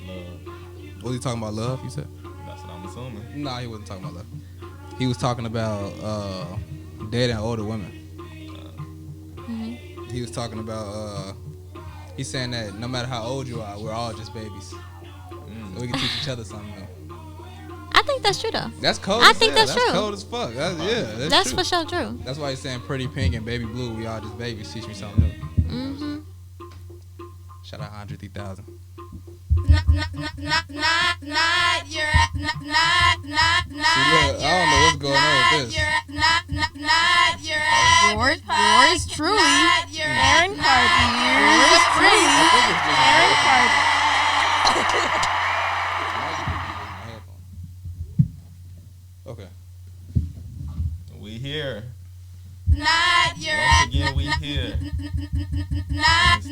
Love. Was he talking about love, you said? That's what I'm assuming. Nah, he wasn't talking about love. He was talking about dating older women. He was talking about, he's saying that no matter how old you are, we're all just babies. So we can teach each other something new. I think that's true though. That's cold. I think that's true. That's cold as fuck. That's for sure true. That's why he's saying pretty pink and baby blue. We all just babies. Teach me something new. Mm-hmm. Shout out Andre 3000. See, look, I don't know what's going on with this. Yours truly, Eran Carter. Yours truly, Eran Carter. Okay. We here. Not your Once again, we here. not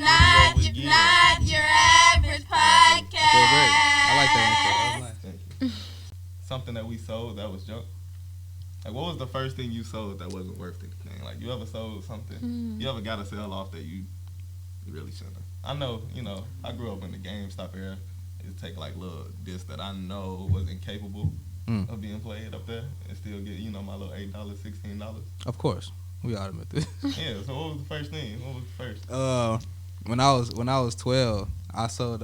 your average podcast. I feel great. I like that intro. That was nice. Thank you. Something that we sold that was junk. Like, what was the first thing you sold that wasn't worth anything? Like, you ever sold something? You ever got a sell off that you really shouldn't have? I know, I grew up in the GameStop era. It take like little discs that I know wasn't capable of being played up there and still get, my little $8, $16. Of course. We all admit this. Yeah, so what was the first thing? What was the first? When I was 12, I sold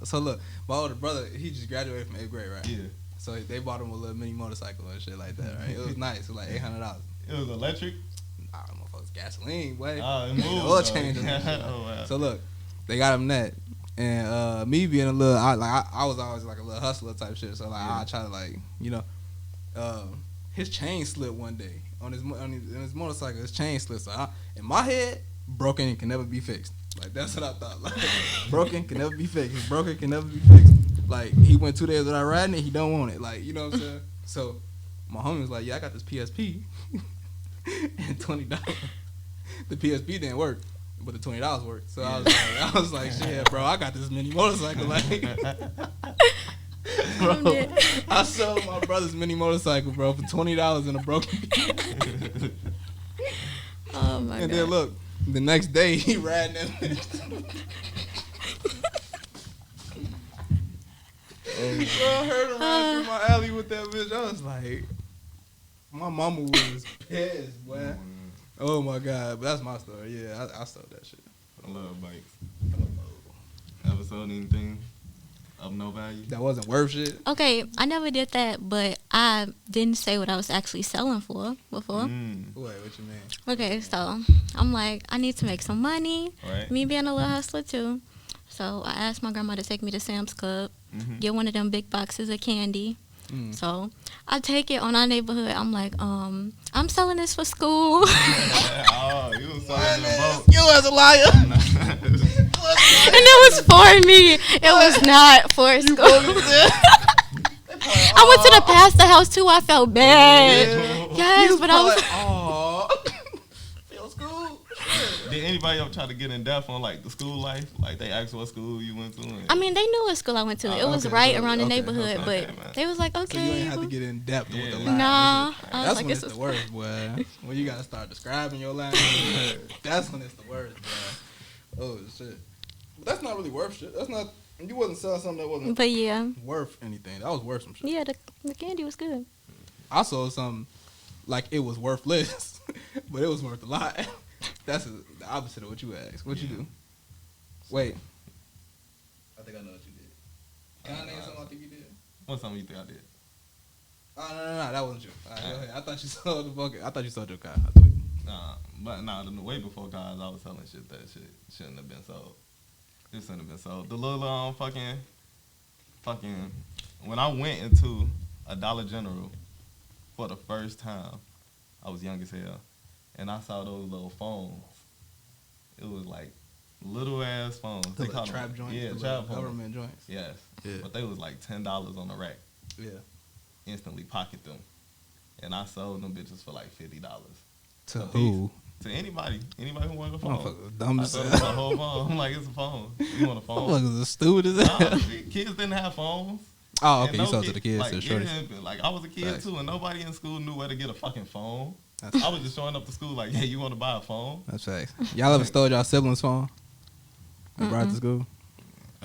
so look, my older brother, he just graduated from 8th grade, right? Yeah. So they bought him a little mini motorcycle and shit like that, right? It was nice. It was like $800. It was electric? Nah, motherfuckers gasoline, boy. Oh, it moved. Oil change and shit. Oh, wow. So look, they got him that. And me being a little, I was always like a little hustler type shit. So like I try to like, his chain slipped one day on his motorcycle. His chain slipped. So in my head, broken can never be fixed. Like that's what I thought. Like broken can never be fixed. Broken can never be fixed. Like he went 2 days without riding it. He don't want it. Like you know what I'm saying. So my homie was like, yeah, I got this PSP and $20. The PSP didn't work. But the $20 worked, so I was like, shit, bro, I got this mini motorcycle, like, bro, I sold my brother's mini motorcycle, bro, for $20 in a broken piece. Oh my god! And then look, the next day he riding that bitch. Bro, I heard him riding through my alley with that bitch. I was like, my mama was pissed, boy. Oh my god, but that's my story. Yeah, I sold that shit. I love bikes. Ever sold anything of no value? That wasn't worth shit. Okay, I never did that, but I didn't say what I was actually selling for before. Wait, what you mean? Okay, so I'm like, I need to make some money. Right. Me being a little hustler too. So I asked my grandma to take me to Sam's Club, get one of them big boxes of candy. So I take it on our neighborhood. I'm like, I'm selling this for school. Oh, you was selling the boat. You was a liar. And it was for me. It was not for school. I went to the pastor house too. I felt bad. Yes, but I was. Aw. Feels good. Did anybody ever try to get in depth on like the school life? Like they asked what school you went to? I mean, they knew what school I went to. It was right around the neighborhood, okay, but man. they was like, So you okay. ain't have to get in depth with the lie. Nah. I was That's like, when it's this the is. worst, boy. When you gotta start describing your line. That's when it's the worst, boy. Oh shit. But that's not really worth shit. That's not. You wasn't selling something that wasn't But yeah. worth anything. That was worth some shit. Yeah, the candy was good. I sold something like it was worthless, but it was worth a lot. That's the opposite of what you asked. What you do? Wait. I think I know what you did. Can I name something I think you did? What's something you think I did? Oh, no, that wasn't you. All right, go ahead. I thought you sold the bucket. I thought you sold your car. I tweaked. The way before cars, I was selling shit that shouldn't have been sold. It shouldn't have been sold. The little fucking. When I went into a Dollar General for the first time, I was young as hell, and I saw those little phones. It was like little ass phones. The little trap joints. Yeah, the trap phones. government joints. Yes. Yeah. But they was like $10 on the rack. Yeah. Instantly pocket them, and I sold them bitches for like $50. To who? To anybody who wanted a phone. Motherfucker, dumb I as sold hell. them a whole phone. I'm like, it's a phone. You want a phone? Motherfuckers are stupid as hell. Nah, kids didn't have phones. Oh, okay. And You no sold to kid- the kids. Like, to the shorties. like I was a kid Facts. too, and nobody in school knew where to get a fucking phone. That's, I was just showing up to school like, hey, you want to buy a phone? that's facts. Y'all ever stole y'all siblings' phone and brought it to school?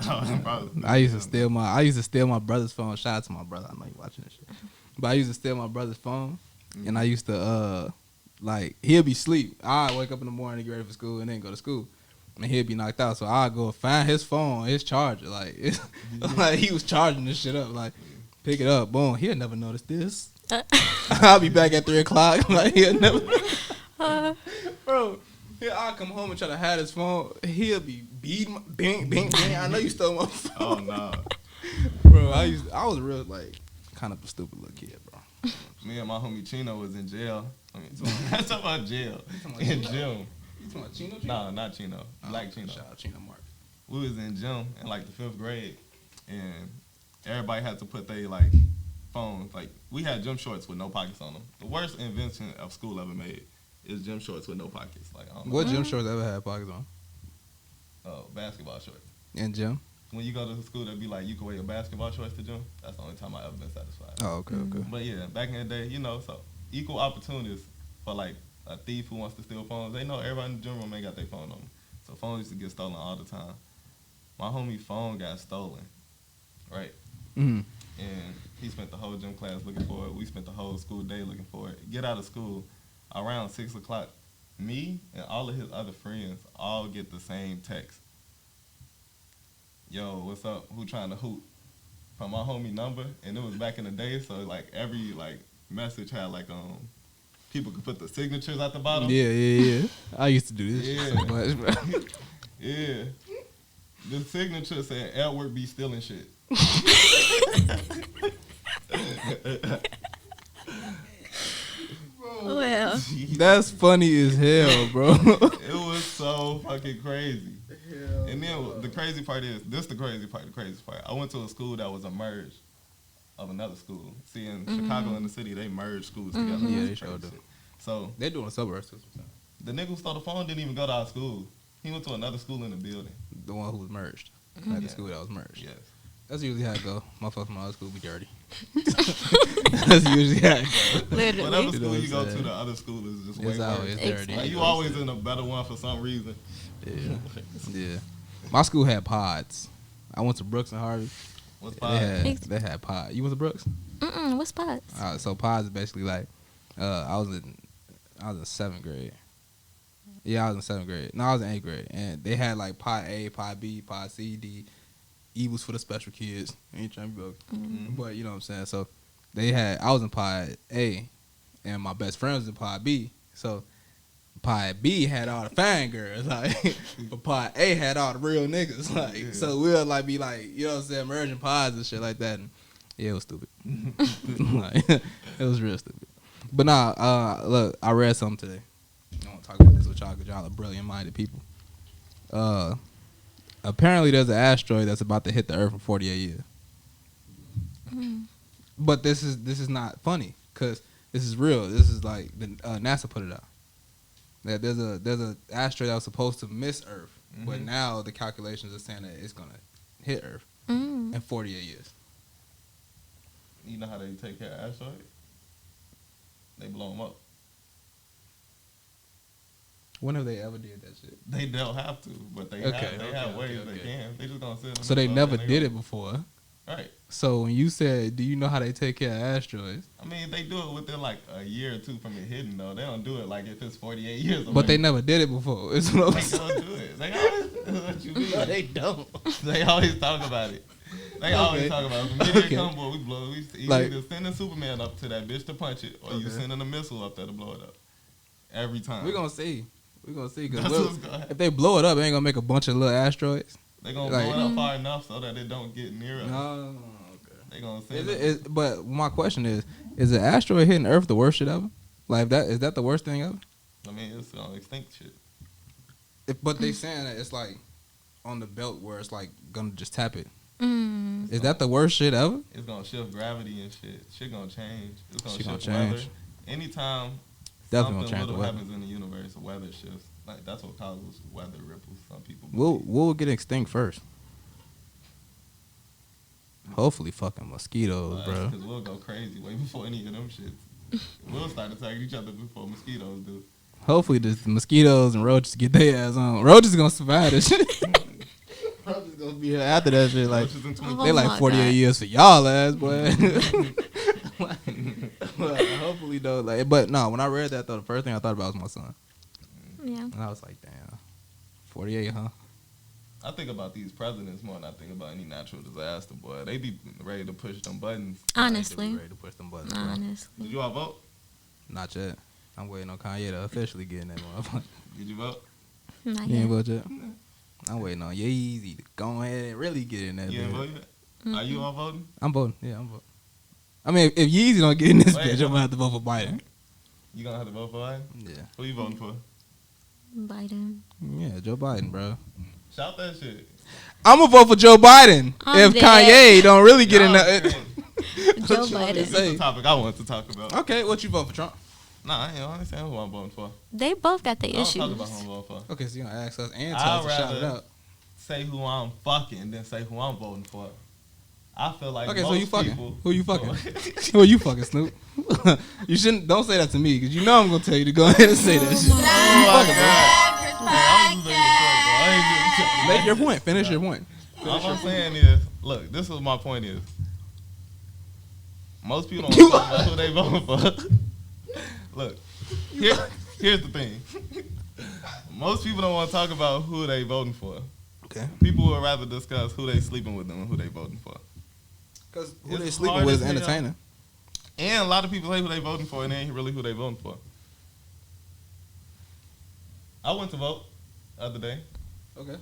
Probably. I used to steal my brother's phone. Shout out to my brother. I know you watching this shit. But I used to steal my brother's phone, and I used to like he'll be asleep. I wake up in the morning, get ready for school, and then go to school. And he'll be knocked out, so I go find his phone, his charger. Like, like he was charging this shit up. Like, pick it up, boom. He'll never notice this. I'll be back at 3:00. Like, he'll never. Bro, I'll come home and try to hide his phone. He'll be beating, bing, bing, bing. I know you stole my phone. Oh no, bro. I was real like kind of a stupid little kid, bro. Me and my homie Chino was in jail. I mean, I'm talking about jail in gym. You talking about Chino? No, not Chino. Black Chino. Shout out Chino Mark. We was in gym in like the 5th grade, and everybody had to put their like phones. Like we had gym shorts with no pockets on them. The worst invention of school ever made is gym shorts with no pockets. Like I don't know. What gym shorts ever had pockets on? Basketball shorts. In gym? When you go to school, they'd be like, you can wear your basketball shorts to gym. That's the only time I ever been satisfied. Oh, okay. But yeah, back in the day, you know, so equal opportunities for like a thief who wants to steal phones. They know everybody in the gym room ain't got their phone on them. So phones used to get stolen all the time. My homie phone got stolen, right? Mm-hmm. And he spent the whole gym class looking for it. We spent the whole school day looking for it. Get out of school around 6:00. Me and all of his other friends all get the same text. Yo, what's up? Who trying to hoot? From my homie number, and it was back in the day, so like every like message had like people could put the signatures at the bottom. Yeah. I used to do this shit so much, bro. Yeah. The signature said Edward be stealing shit. Well, That's funny as hell, bro. It was so fucking crazy. And then the crazy part is, the craziest part. I went to a school that was a merge of another school. See, in Chicago in the city, they merge schools together. Yeah, It's they sure crazy do. shit. So They doing suburbs too. the nigga who stole the phone didn't even go to our school. He went to another school in the building. The one who was merged. Like the school that was merged. Yes. That's usually how it go. Motherfuckers from our school be dirty. That's usually how it go. literally. Whatever You know school what you I'm go to, saying? the other school is just way It's always worse. dirty. Like, you always in a better one for some reason. Yeah. My school had pods. I went to Brooks and Harvey. What's They had pods. You went to Brooks? What's spots? So pods is basically like I was in 7th grade. Yeah, I was in 7th grade. No, I was in 8th grade, and they had like pod A, pod B, pod C, D. E was for the special kids. Ain't trying to be broke, but you know what I'm saying. So I was in pod A, and my best friend was in pod B. So pod B had all the fine girls, like, but pod A had all the real niggas, like. So we'll like be like, you know what I'm saying, merging pods and shit like that. And yeah, it was stupid. Like, it was real stupid. But nah, look, I read something today. I want to talk about this with y'all because y'all are brilliant-minded people. Apparently, there's an asteroid that's about to hit the Earth in 48 years. But this is not funny because this is real. This is like NASA put it out. That there's a asteroid that was supposed to miss Earth, but now the calculations are saying that it's gonna hit Earth in 48 years. You know how they take care of asteroids? They blow them up. When have they ever did that shit? They don't have to, but they have ways they can. They just gonna sit. So they never did it before. Right. So when you said, do you know how they take care of asteroids? I mean, they do it within like a year or two from it hitting, though. They don't do it like if it's 48 years away. But they never did it before. It's what I'm They saying. don't do it. They always, what you mean? No, they don't. They always talk about it. They always talk about it. When meteor come, boy, we blow it. You Like- either sending Superman up to that bitch to punch it, or you sending a missile up there to blow it up. Every time. We're gonna see. We're gonna see. That's Cause what's gonna happen. if they blow it up, they ain't gonna make a bunch of little asteroids. They gonna Like- blow it up far enough so that it don't get near us. No. They gonna send But my question is an asteroid hitting Earth the worst shit ever? Like is that the worst thing ever? I mean, it's extinct shit. But they saying that it's like on the belt where it's like gonna just tap it. Mm. Is that the worst shit ever? It's gonna shift gravity and shit. Shit gonna change. It's gonna Shit shift gonna change. weather. Anytime Definitely gonna something change the little weather. happens in the universe, the weather shifts. Like that's what causes weather ripples. Some people. We'll believe. get extinct first. Hopefully, fucking mosquitoes, bro. Because we'll go crazy way before any of them shits. We'll start attacking each other before mosquitoes do. Hopefully, the mosquitoes and roaches get their ass on. Roaches gonna survive this shit. Roaches gonna gonna be here after that shit. Like, Which is in Oh they like my 48 God. years for y'all ass, boy. Well, hopefully though, like, but no, when I read that though, the first thing I thought about was my son, Yeah. and I was like, damn, 48, huh? I think about these presidents more than I think about any natural disaster, boy. They be ready to push them buttons. Honestly. Ready to push them buttons, bro. Honestly. Did you all vote? Not yet. I'm waiting on Kanye to officially get in that motherfucker. Did you vote? Not You ain't yet. vote yet? I'm waiting on Yeezy to go ahead and really get in that You ain't bitch. vote yet? Are you all voting? I'm voting. Yeah, I'm voting. I mean, if Yeezy don't get in this Wait, bitch, I'm gonna have to vote for Biden. You gonna have to vote for Biden? Yeah. Who you voting for? Biden. Yeah, Joe Biden, bro. Shout that shit. I'm gonna vote for Joe Biden I'm if dead. Kanye don't really get in Y'all that. crazy. Joe you want me to Biden. This say? is the topic I wanted to talk about. Okay, what you vote for, Trump? Nah, I ain't understand who I'm voting for. They both got their I don't issues. talk about who I'm voting for. Okay, so you gonna ask us and I'd tell us to shout it rather- out. Say who I'm fucking than say who I'm voting for. I feel like Okay, most so you fucking. people. Who you fucking? Who you fucking, Snoop? You shouldn't. Don't say that to me because you know I'm gonna tell you to go ahead and say that shit. Oh my God. Hey, I was just making a point, bro. I ain't even- Make your point. Finish your point. All I'm saying is, look, this is my point is, most people don't talk about who they voting for. Look, here's the thing. Most people don't want to talk about who they voting for. Okay. People would rather discuss who they sleeping with than who they voting for. Because who It's they sleeping hard with as is hell. entertaining. And a lot of people say who they voting for, and they ain't really who they voting for. I went to vote the other day. Okay.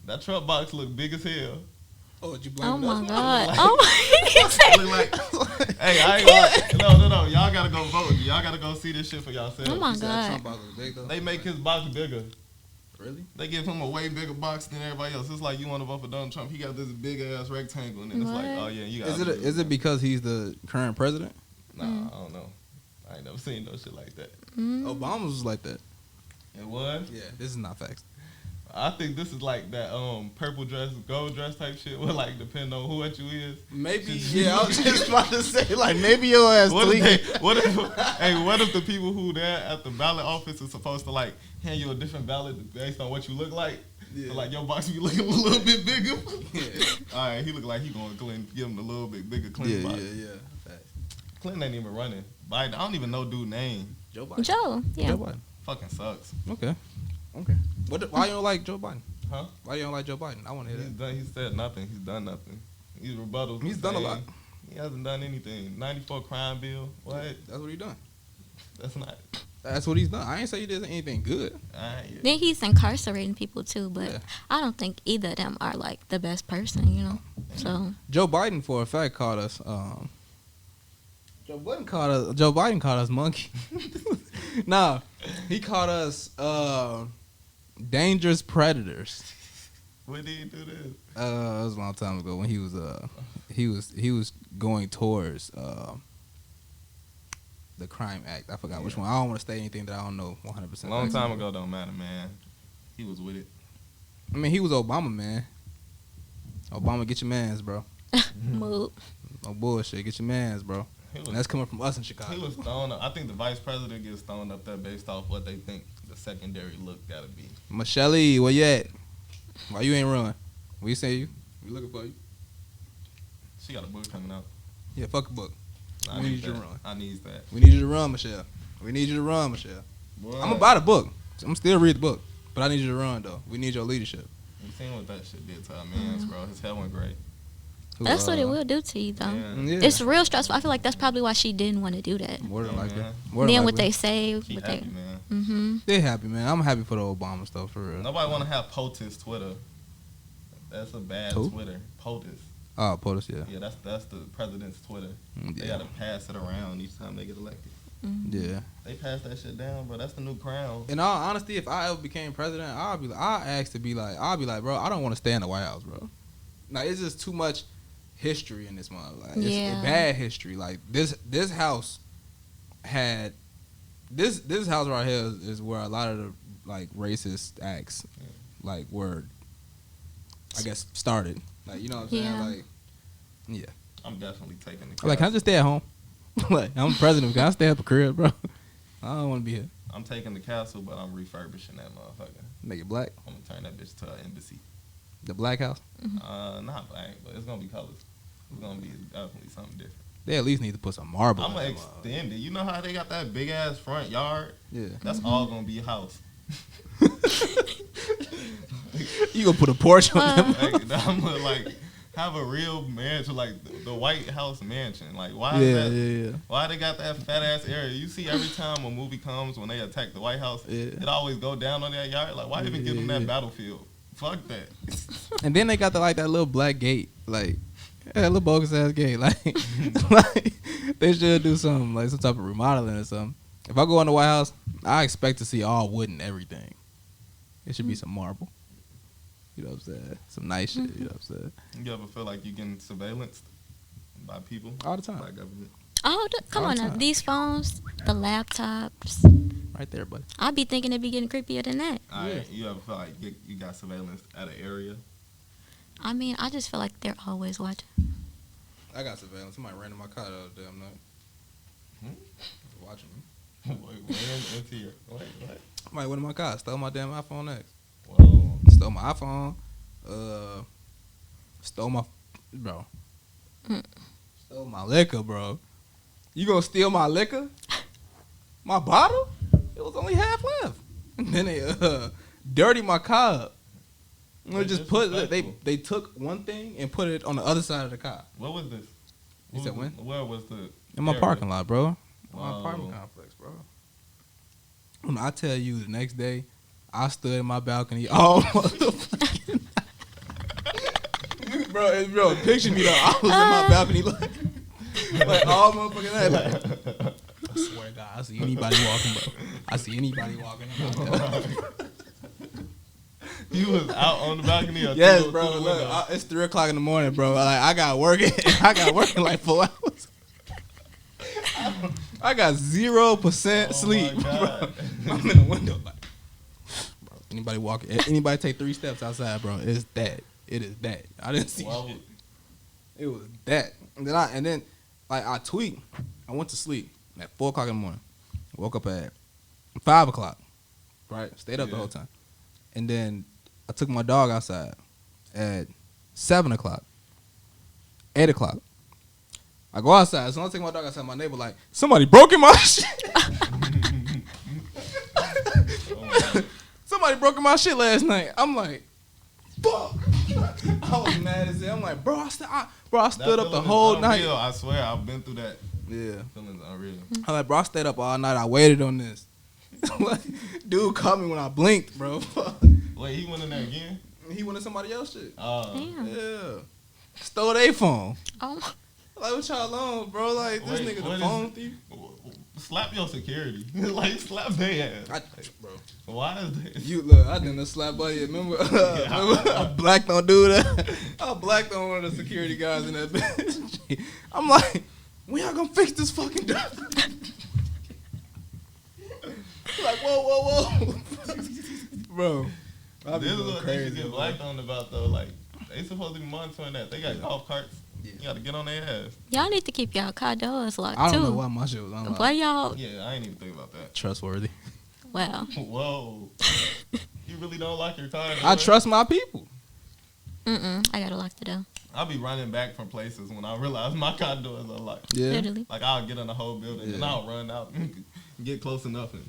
That Trump box looked big as hell. Oh, did you Oh blame my God. Oh my Look like, hey, I ain't gonna, no. Y'all gotta go vote. Y'all gotta go see this shit for yourselves. Oh my You said God. Trump box was big though. They make his box bigger. Really? They give him a way bigger box than everybody else. It's like you want to vote for Donald Trump. He got this big ass rectangle, and then it's like, What? oh yeah, you got. Is it because he's the current president? Nah, I don't know. I ain't never seen no shit like that. Obama was like that. It was. Yeah, this is not facts. I think this is like that purple dress, gold dress type shit. Where like depend on who at you is. Maybe. Yeah, I was just about to say like maybe your ass What if, tweaking. they, what if what if the people who there at the ballot office are supposed to like hand you a different ballot based on what you look like? Yeah. So like your box be looking a little bit bigger. Yeah. All right, he look like he going to Clinton, give him a little bit bigger Yeah, Clinton yeah, box. yeah. Facts. Clinton ain't even running. Biden, I don't even know dude name. Joe Biden. Joe. Yeah. Joe Biden. Fucking sucks. Okay. Okay. Why you don't like Joe Biden? Huh? Why you don't like Joe Biden? I want to hear He's that. done. He said nothing. He's done nothing. He's rebuttals. He's the done a same. lot. He hasn't done anything. 94 crime bill. What? That's what he done. That's not. That's what he's done. I ain't say he did anything good. Yeah. Then he's incarcerating people too, but Yeah. I don't think either of them are like the best person, you know. So Joe Biden, for a fact, called us. Joe Biden called us monkey. Nah, he called us dangerous predators. When did he do this? It was a long time ago when he was going towards the crime act. I forgot which one. I don't want to say anything that I don't know 100%. Long time ago don't matter, man. He was with it. I mean, he was Obama, man. Obama, get your mans, bro. move. No bullshit, get your mans, bro. He And was, that's coming from us in Chicago. he was thrown up. I think the vice president gets thrown up there based off what they think the secondary look gotta be. Michelle, where you at? Why you ain't run? We say you. We looking for you. She got a book coming out. Yeah, fuck a book. I We need need you to that. run. I need that. We need you to run, Michelle. We need you to run, Michelle. Boy, I'm gonna buy the book. I'm still read the book, but I need you to run though. We need your leadership. You seen what that shit did to our mans, bro? His hair went great. That's what it will do to you, though. Yeah. Yeah. It's real stressful. I feel like that's probably why she didn't want to do that. More than Yeah, likely. man. More than Then what likely. they say, She what happy, they, man. mm-hmm. They happy, man. I'm happy for the Obama stuff for real. Nobody want to have POTUS Twitter. That's a bad Who? Twitter. POTUS. Oh, POTUS, yeah. Yeah, that's the president's Twitter. They Yeah. gotta pass it around each time they get elected. Yeah. They pass that shit down, bro. That's the new crown. In all honesty, if I ever became president, I'll be like, bro, I don't want to stay in the White House, bro. Like, it's just too much history in this month. Like, it's Yeah. bad history. Like this house had this house right here is where a lot of the like racist acts like were, I guess, started. Like, you know what I'm saying? Yeah. Like, yeah. I'm definitely taking the. I'm like, can I just stay at home? Like, I'm president. Can I stay at the crib, bro? I don't want to be here. I'm taking the castle, but I'm refurbishing that motherfucker. Make it black. I'm gonna turn that bitch to an embassy. The black house? Not black, but it's gonna be colors. It's gonna be definitely something different. They at least need to put some marble. I'm gonna extend it. You know how they got that big ass front yard? Yeah. That's all gonna be a house. You gonna put a porch on them? Like, I'm gonna like have a real mansion, like the White House mansion. Like why is that? Why they got that fat ass area? You see every time a movie comes when they attack the White House, it always go down on that yard. Like why even give them that battlefield? Fuck that. And then they got that little black gate, like that little bogus ass gate. Like, like they should do something like some type of remodeling or something. If I go in the White House, I expect to see all wood and everything. It should be some marble. You know what I'm saying? Some nice shit. You know what I'm saying? You ever feel like you getting surveillanced by people? All the time. By government? Oh, come on now. These phones, the laptops. Right there, buddy. I be thinking it'd be getting creepier than that. You ever feel like you got surveillance at an area? I mean, I just feel like they're always watching. I got surveillance. Somebody ran in my car the other damn night. Watching me. What? Somebody went in my car, stole my damn iPhone X. Whoa. Stole my iPhone. Stole my Stole my liquor, bro. You gonna steal my liquor? My bottle? It was only half left. And then they dirty my car up. They just they took one thing and put it on the other side of the car. What was this? You said when? Where was the? In my parking lot, bro. Whoa. My apartment complex, bro. When I tell you the next day, I stood in my balcony all motherfucking night. Bro, picture me though. I was in my balcony like all motherfucking night. Like, I swear to God, I see anybody walking, bro. I see anybody walking. You was out on the balcony? Yes, bro. Look, it's 3 o'clock in the morning, bro. Like I got working. In like 4 hours. I got 0% sleep, bro. I'm in the window, like, bro. Anybody take 3 steps outside, bro? It's that. It is that. I didn't see shit. It was that. And then, like, I tweaked. I went to sleep at 4 o'clock in the morning. Woke up at 5 o'clock. Right? Stayed up the whole time. And then I took my dog outside at 7 o'clock. 8 o'clock. I go outside. As soon as I take my dog outside, my neighbor like, somebody broke in my shit. Somebody broke in my shit last night. I'm like, fuck. I was mad as hell. I'm like, bro, I stood up the whole night. I swear, I've been through that. Yeah. Feeling's unreal. I'm like, bro, I stayed up all night. I waited on this. Like, dude caught me when I blinked, bro. Wait, he went in there again? He went in somebody else's shit. Damn. Yeah. Stole their phone. Oh. Like, what y'all on, bro? Like, this nigga the phone thief. Slap your security. Like, slap their ass. Bro. Why is that? You look, I didn't slap buddy. Remember I blacked on dude. I blacked on one of the security guys in that bitch. I'm like, when y'all gonna fix this fucking door? Like, whoa. Bro. This is what they should get blacked on about, though. Like, they supposed to be monitoring that. They got golf carts. Yeah. You gotta get on their ass. Y'all need to keep y'all car doors locked, too. I don't know why my shit was unlocked. Why y'all? Yeah, I ain't even think about that. Trustworthy. Wow. Whoa. You really don't lock your car? I trust my people. I gotta lock the door. I'll be running back from places when I realize my car doors are locked. Yeah. Literally. Like, I'll get in the whole building and I'll run out and get close enough and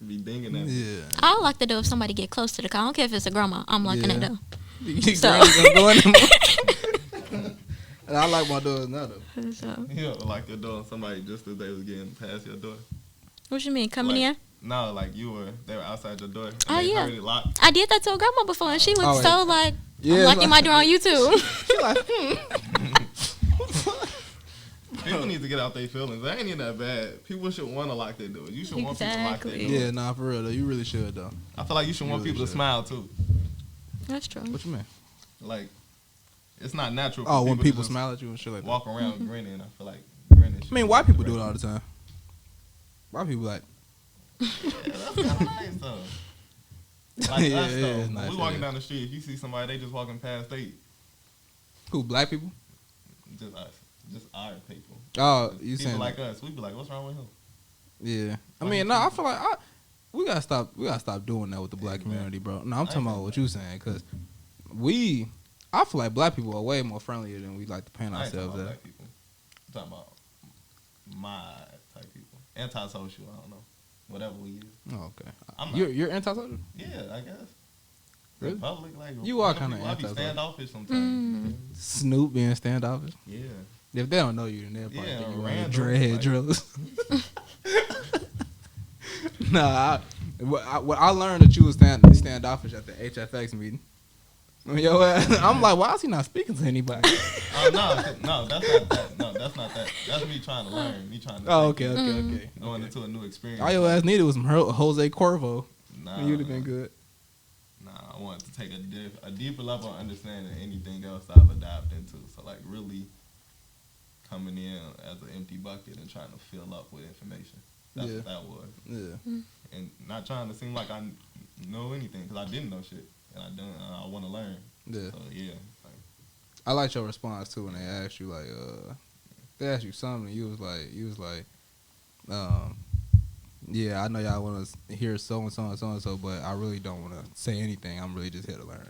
be dinging at me. Yeah. I'll lock the door if somebody get close to the car. I don't care if it's a grandma. I'm locking the door. And I like my doors now, though. So. You know, like your door, somebody just as they was getting past your door. What you mean, coming in? No, like they were outside your door. And Oh, they yeah. heard it locked. I did that to a grandma before, and she looked so like, yeah, I'm locking my door on YouTube. She like, People need to get out their feelings. That ain't even that bad. People should want to lock their doors. You should want people to lock their doors. Yeah, nah, for real, though. You really should, though. I feel like you should want people to smile, too. That's true. What you mean? Like, it's not natural. Oh, when people smile at you and shit like that. Walk around grinning. I feel like grinning. I mean, white people do it all the time. White people like. Yeah, that's kind of nice though. Like Yeah, us though, it's when nice, we walking down the street, if you see somebody, they just walking past, Who, black people? just us, just our people. Oh, you People saying like us, we be like, what's wrong with him? Yeah. I mean, no, I feel like we gotta stop doing that with the black community, bro. No, I'm talking about what you saying, cause I feel like black people are way more friendlier than we like to paint I ain't talking ourselves about as. black people. I'm talking about my type people. Antisocial, I don't know. Whatever we use. Oh, okay. I'm not. You're antisocial? Yeah, I guess. Really? In public, like You are kind kinda of. I be antisocial. standoffish sometimes. Snoop being standoffish. Yeah. If they don't know you, then they'll probably Yeah, think you random, wearing dread like- drills. Nah, what I learned that you was standoffish at the HFX meeting. I'm like, why is he not speaking to anybody? No, that's not that. No, that's not that. That's me trying to learn. Me trying to. Oh, okay. Going into a new experience. All your ass needed was some Jose Corvo. Nah, And you'd have been good. Nah, I want to take a deeper level of understanding than anything else I've adapted into. So like really coming in as an empty bucket and trying to fill up with information. That's what that was. Yeah. And not trying to seem like I know anything because I didn't know shit and I want to learn. Yeah. So yeah. Like, I liked your response too when they asked you like, they asked you something. And you was like, yeah, I know y'all want to hear so and so and so and so, but I really don't want to say anything. I'm really just here to learn.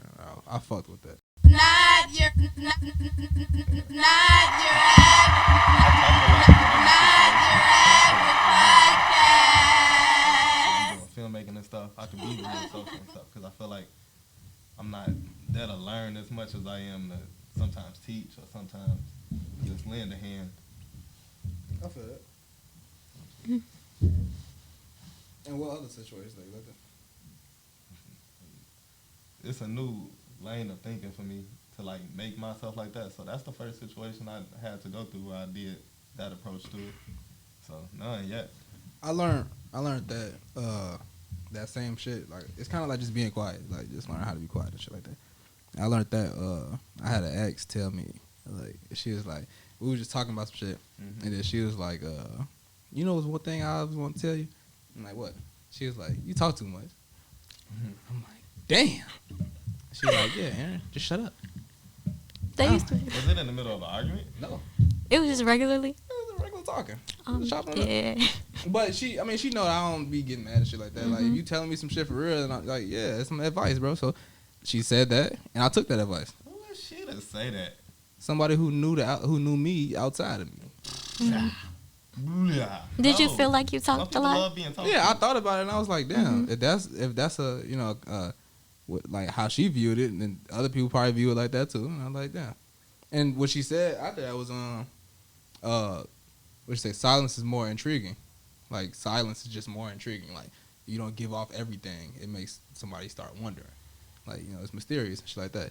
I fucked with that. Not your podcast. filmmaking and stuff, I can be real social and stuff because I feel like I'm not there to learn as much as I am to sometimes teach or sometimes just lend a hand. I feel that. And what other situations like that? It's a new lane of thinking for me to like make myself like that. So that's the first situation I had to go through where I did that approach to it. So none yet. I learned that that same shit. Like it's kind of like just being quiet. Like just learn how to be quiet and shit like that. I learned that. I had an ex tell me like she was like we were just talking about some shit, and then she was like, you know, what's one thing I always want to tell you. I'm like, what? She was like, you talk too much. I'm like, damn. She was like, yeah, Aaron, just shut up. They used to. Was it in the middle of an argument? No, It was just regularly. it was a regular talking. Chopping it up. Yeah. But she know I don't be getting mad and shit like that. Like, if you telling me some shit for real, and I'm like, yeah, it's some advice, bro. So she said that, and I took that advice. Who is she to say that? Somebody who knew me outside of me. Did you No. feel like you Some talked a people lot? love being talked Yeah, to. I thought about it, and I was like, damn, if that's a like how she viewed it, and then other people probably view it like that too. And I'm like, damn. And what she said after that was what you say, silence is more intriguing. Like silence is just more intriguing. Like you don't give off everything. It makes somebody start wondering. Like, you know, it's mysterious and shit like that.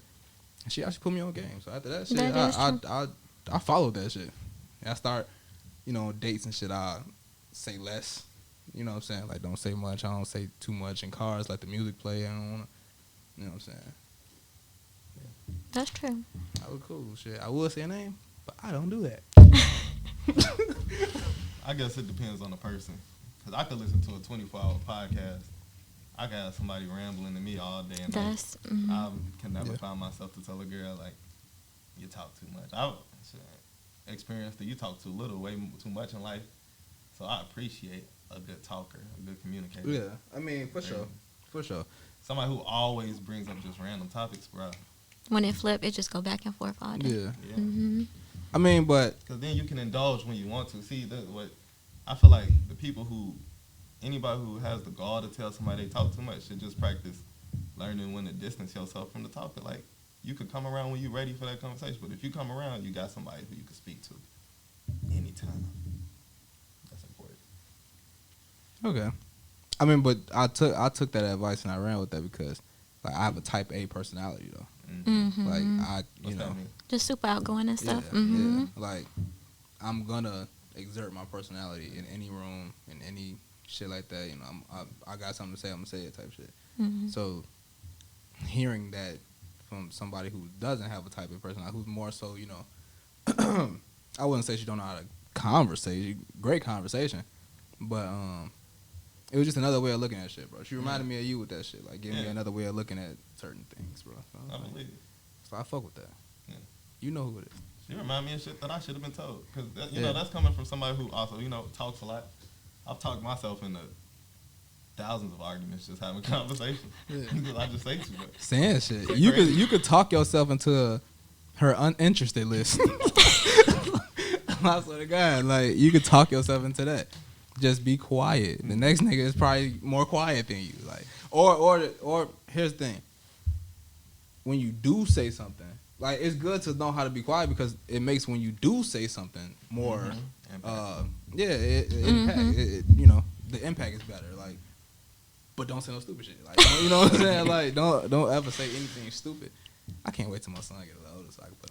And she actually put me on game. So after that shit, That is I followed that shit. And I start, you know, dates and shit, I say less. You know what I'm saying? Like, don't say much. I don't say too much in cars. Let the music play. I don't want to, you know what I'm saying? That's true. I was cool. Shit. I would say a name, but I don't do that. I guess it depends on the person. Because I could listen to a 24-hour podcast. I could have somebody rambling to me all day and night. I can never find myself to tell a girl, like, you talk too much. I've experienced that you talk too little, way too much in life. So I appreciate a good talker, a good communicator. Yeah. I mean, for sure. For sure. Somebody who always brings up just random topics, bro. When it flip, it just go back and forth all day. Yeah. Mm-hmm. I mean, but Because then you can indulge when you want to. See, what I feel like the people anybody who has the gall to tell somebody they talk too much should just practice learning when to distance yourself from the talker. Like, you could come around when you're ready for that conversation, but if you come around, you got somebody who you can speak to anytime. That's important. okay. I mean, but I took that advice and I ran with that because, like, I have a type A personality though. Mm-hmm. Like What's that mean? Just super outgoing and yeah, stuff. Mm-hmm. yeah. Like, I'm gonna exert my personality in any room, in any shit like that. You know, I got something to say, I'm gonna say it type shit. Mm-hmm. So, hearing that from somebody who doesn't have a type of personality, who's more so, you know, I wouldn't say she don't know how to conversate. Great conversation, but it was just another way of looking at shit, bro. She reminded me of you with that shit, like giving me another way of looking at certain things, bro. So I believe it. So I fuck with that. Yeah. You know who it is. She remind me of shit that I should have been told. Because, you know, that's coming from somebody who also, you know, talks a lot. I've talked myself into thousands of arguments just having conversations. Because I just say too much. Saying shit. You could talk yourself into her uninterested list. I swear to God, like you could talk yourself into that. Just be quiet. The next nigga is probably more quiet than you. Like, or here's the thing. When you do say something, like it's good to know how to be quiet because it makes when you do say something more. Impact. You know, the impact is better. Like, but don't say no stupid shit. Like, you know what I'm saying? Like, don't ever say anything stupid. I can't wait till my son get a little older so I can put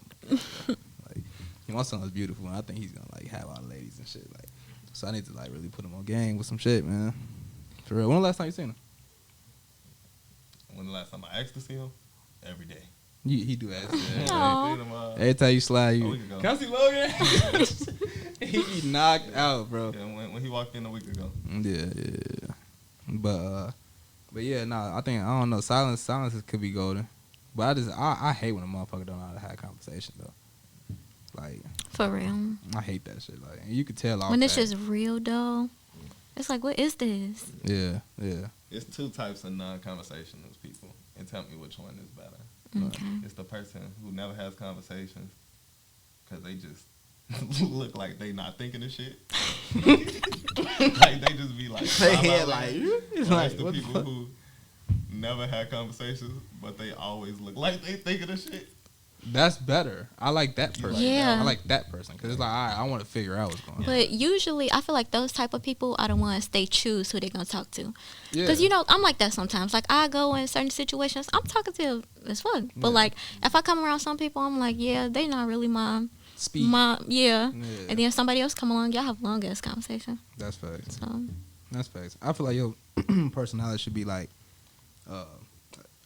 him. Like, my son is beautiful, and I think he's gonna like have all the ladies and shit. Like, so I need to like really put him on game with some shit, man. For real. When the last time you seen him? When the last time I asked to see him? Every day. He do ask. Aw. Every time you slide, you. Can I see Logan? He knocked out, bro. Yeah, when he walked in a week ago. Yeah. But yeah, nah. I don't know. Silence could be golden. But I hate when a motherfucker don't know how to have a conversation though. Like For real. I hate that shit. Like you could tell off When it's that. just real though, it's like, what is this? Yeah. It's two types of non-conversational people, and tell me which one is better. Okay. It's the person who never has conversations because they just look like they not thinking of shit. Like they just be like, They head like, it's like the what the people fuck? who never had conversations, but they always look like they thinking of shit. That's better. I like that person. Yeah. I like that person because it's like, all right, I want to figure out what's going on. But usually, I feel like those type of people are the ones they choose who they're gonna talk to. Yeah. Because you know, I'm like that sometimes. Like I go in certain situations, I'm talking to as fun. But like if I come around some people, I'm like, yeah, they not really my Speak. yeah. And then somebody else come along, y'all have long ass conversation. That's facts. So That's facts. I feel like your personality should be like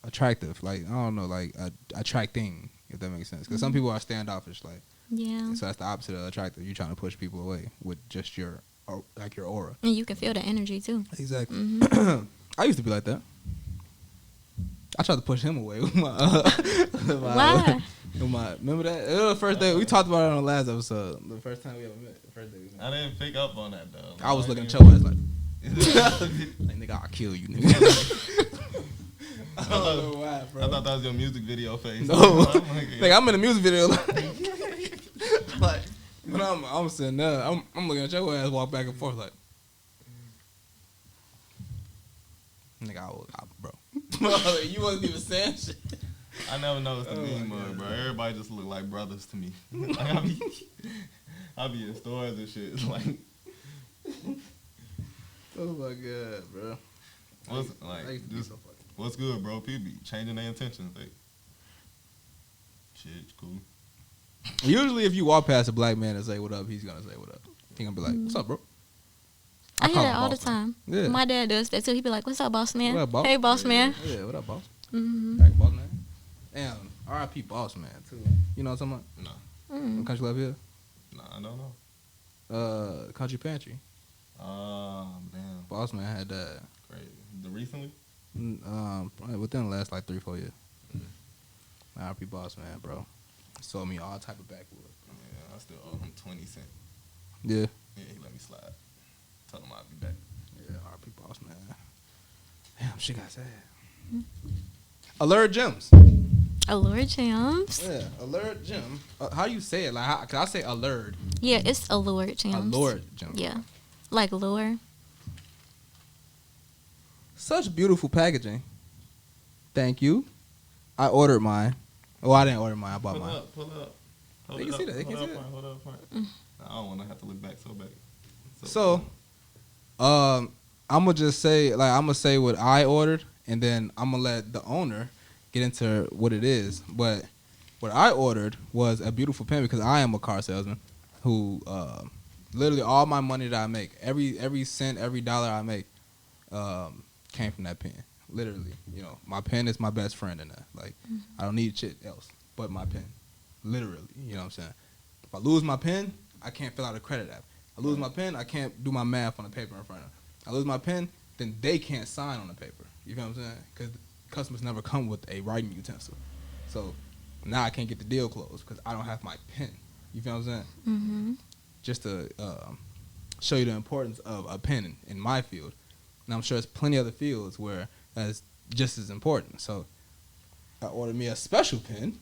attractive. Like I don't know, like attracting. If that makes sense, because some people are standoffish, like yeah, so that's the opposite of attractive. You're trying to push people away with just your aura. and you can feel the energy too. Exactly. Mm-hmm. I used to be like that. I tried to push him away with my. Why? Remember that? It was the first day we talked about it on the last episode. The first time we ever met. The first day we met. I didn't pick up on that though. I was looking at your ass like, nigga, I'll kill you, nigga. I don't know why, bro. I thought that was your music video face. No, I'm like, like I'm in a music video. Like when I'm sitting there, I'm looking at your ass walk back and forth like, nigga, bro. You wasn't even saying shit. I never noticed the meme mug, bro. Everybody just look like brothers to me. Like I be in stores and shit. It's like, oh my god, bro. what's like just. What's good, bro? People be changing their intentions. Like, shit, it's cool. Usually, if you walk past a black man and say what up, he's gonna say what up. He gonna be like, "What's up, bro?" I hear call that him all the boss man. time. Yeah. My dad does that too. He be like, "What's up, boss man? What up, boss? Hey, boss man." Yeah, what up, boss? Mm-hmm. Hey, boss man. Damn, R.I.P. Boss man too. You know what I'm talking about? No, Mm. Country Love Hill. no, I don't know. Country Pantry. Damn, Boss man had that. crazy. The recently? Probably within the last like 3-4 years. R.I.P. Boss man, bro. Sold me all type of backwood. Yeah, I still owe him 20 cents. Yeah. Yeah, he let me slide. Told him I'd be back. Yeah, R.I.P. Boss man. Damn, she got sad. Allured Gems. Allured Gems. Yeah, Allured Gem. How do you say it? Like, cause I say allured. Yeah, it's Allured Gems. Allured Gems. Yeah, like lure. Such beautiful packaging. Thank you. I ordered mine. Oh, I didn't order mine. I bought mine. Pull up. They can see that. They can see that. Hold up. I don't want to have to look back so bad. So, I'm gonna just say, like, I'm gonna say what I ordered, and then I'm gonna let the owner get into what it is. But what I ordered was a beautiful pen because I am a car salesman who literally all my money that I make, every cent, every dollar I make, came from that pen. Literally, you know, my pen is my best friend in that. Like, I don't need shit else but my pen. Literally, you know what I'm saying? If I lose my pen, I can't fill out a credit app. I lose my pen, I can't do my math on the paper in front of them. I lose my pen, then they can't sign on the paper. You feel what I'm saying? Because customers never come with a writing utensil. So now I can't get the deal closed because I don't have my pen. You feel what I'm saying? Mm-hmm. Just to show you the importance of a pen in my field. And I'm sure there's plenty of other fields where that's just as important. So I ordered me a special pen.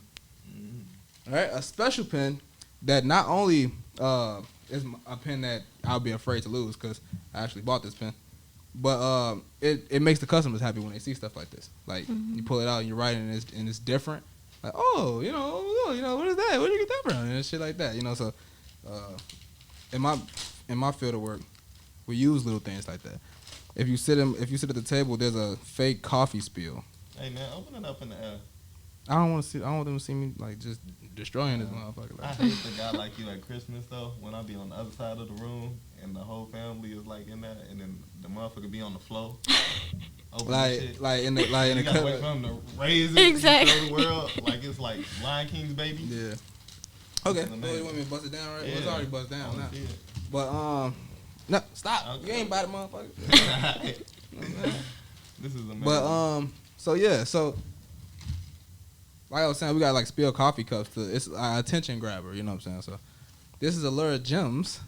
All right, a special pen that not only is a pen that I'll be afraid to lose because I actually bought this pen, but it makes the customers happy when they see stuff like this. Like you pull it out and you write it and it's different. Like, what is that? Where did you get that from? And shit like that, So in my field of work, we use little things like that. If you sit at the table, there's a fake coffee spill. Hey man, open it up in the air. I don't want them to see me like just destroying this motherfucker. Like. I hate the guy like you at Christmas though. When I be on the other side of the room and the whole family is like in there, and then the motherfucker be on the floor. Like in the you gotta wait for him to raise it exactly. to the world like it's like Lion King's baby. Yeah. Okay. So you want me to bust it down, right? Yeah. Well, it's already bust down now. But no, stop. Okay. You ain't about it, motherfucker. This is amazing. But so yeah, so like I was saying, we got like spilled coffee cups. It's our attention grabber. You know what I'm saying? So this is Allured Gems,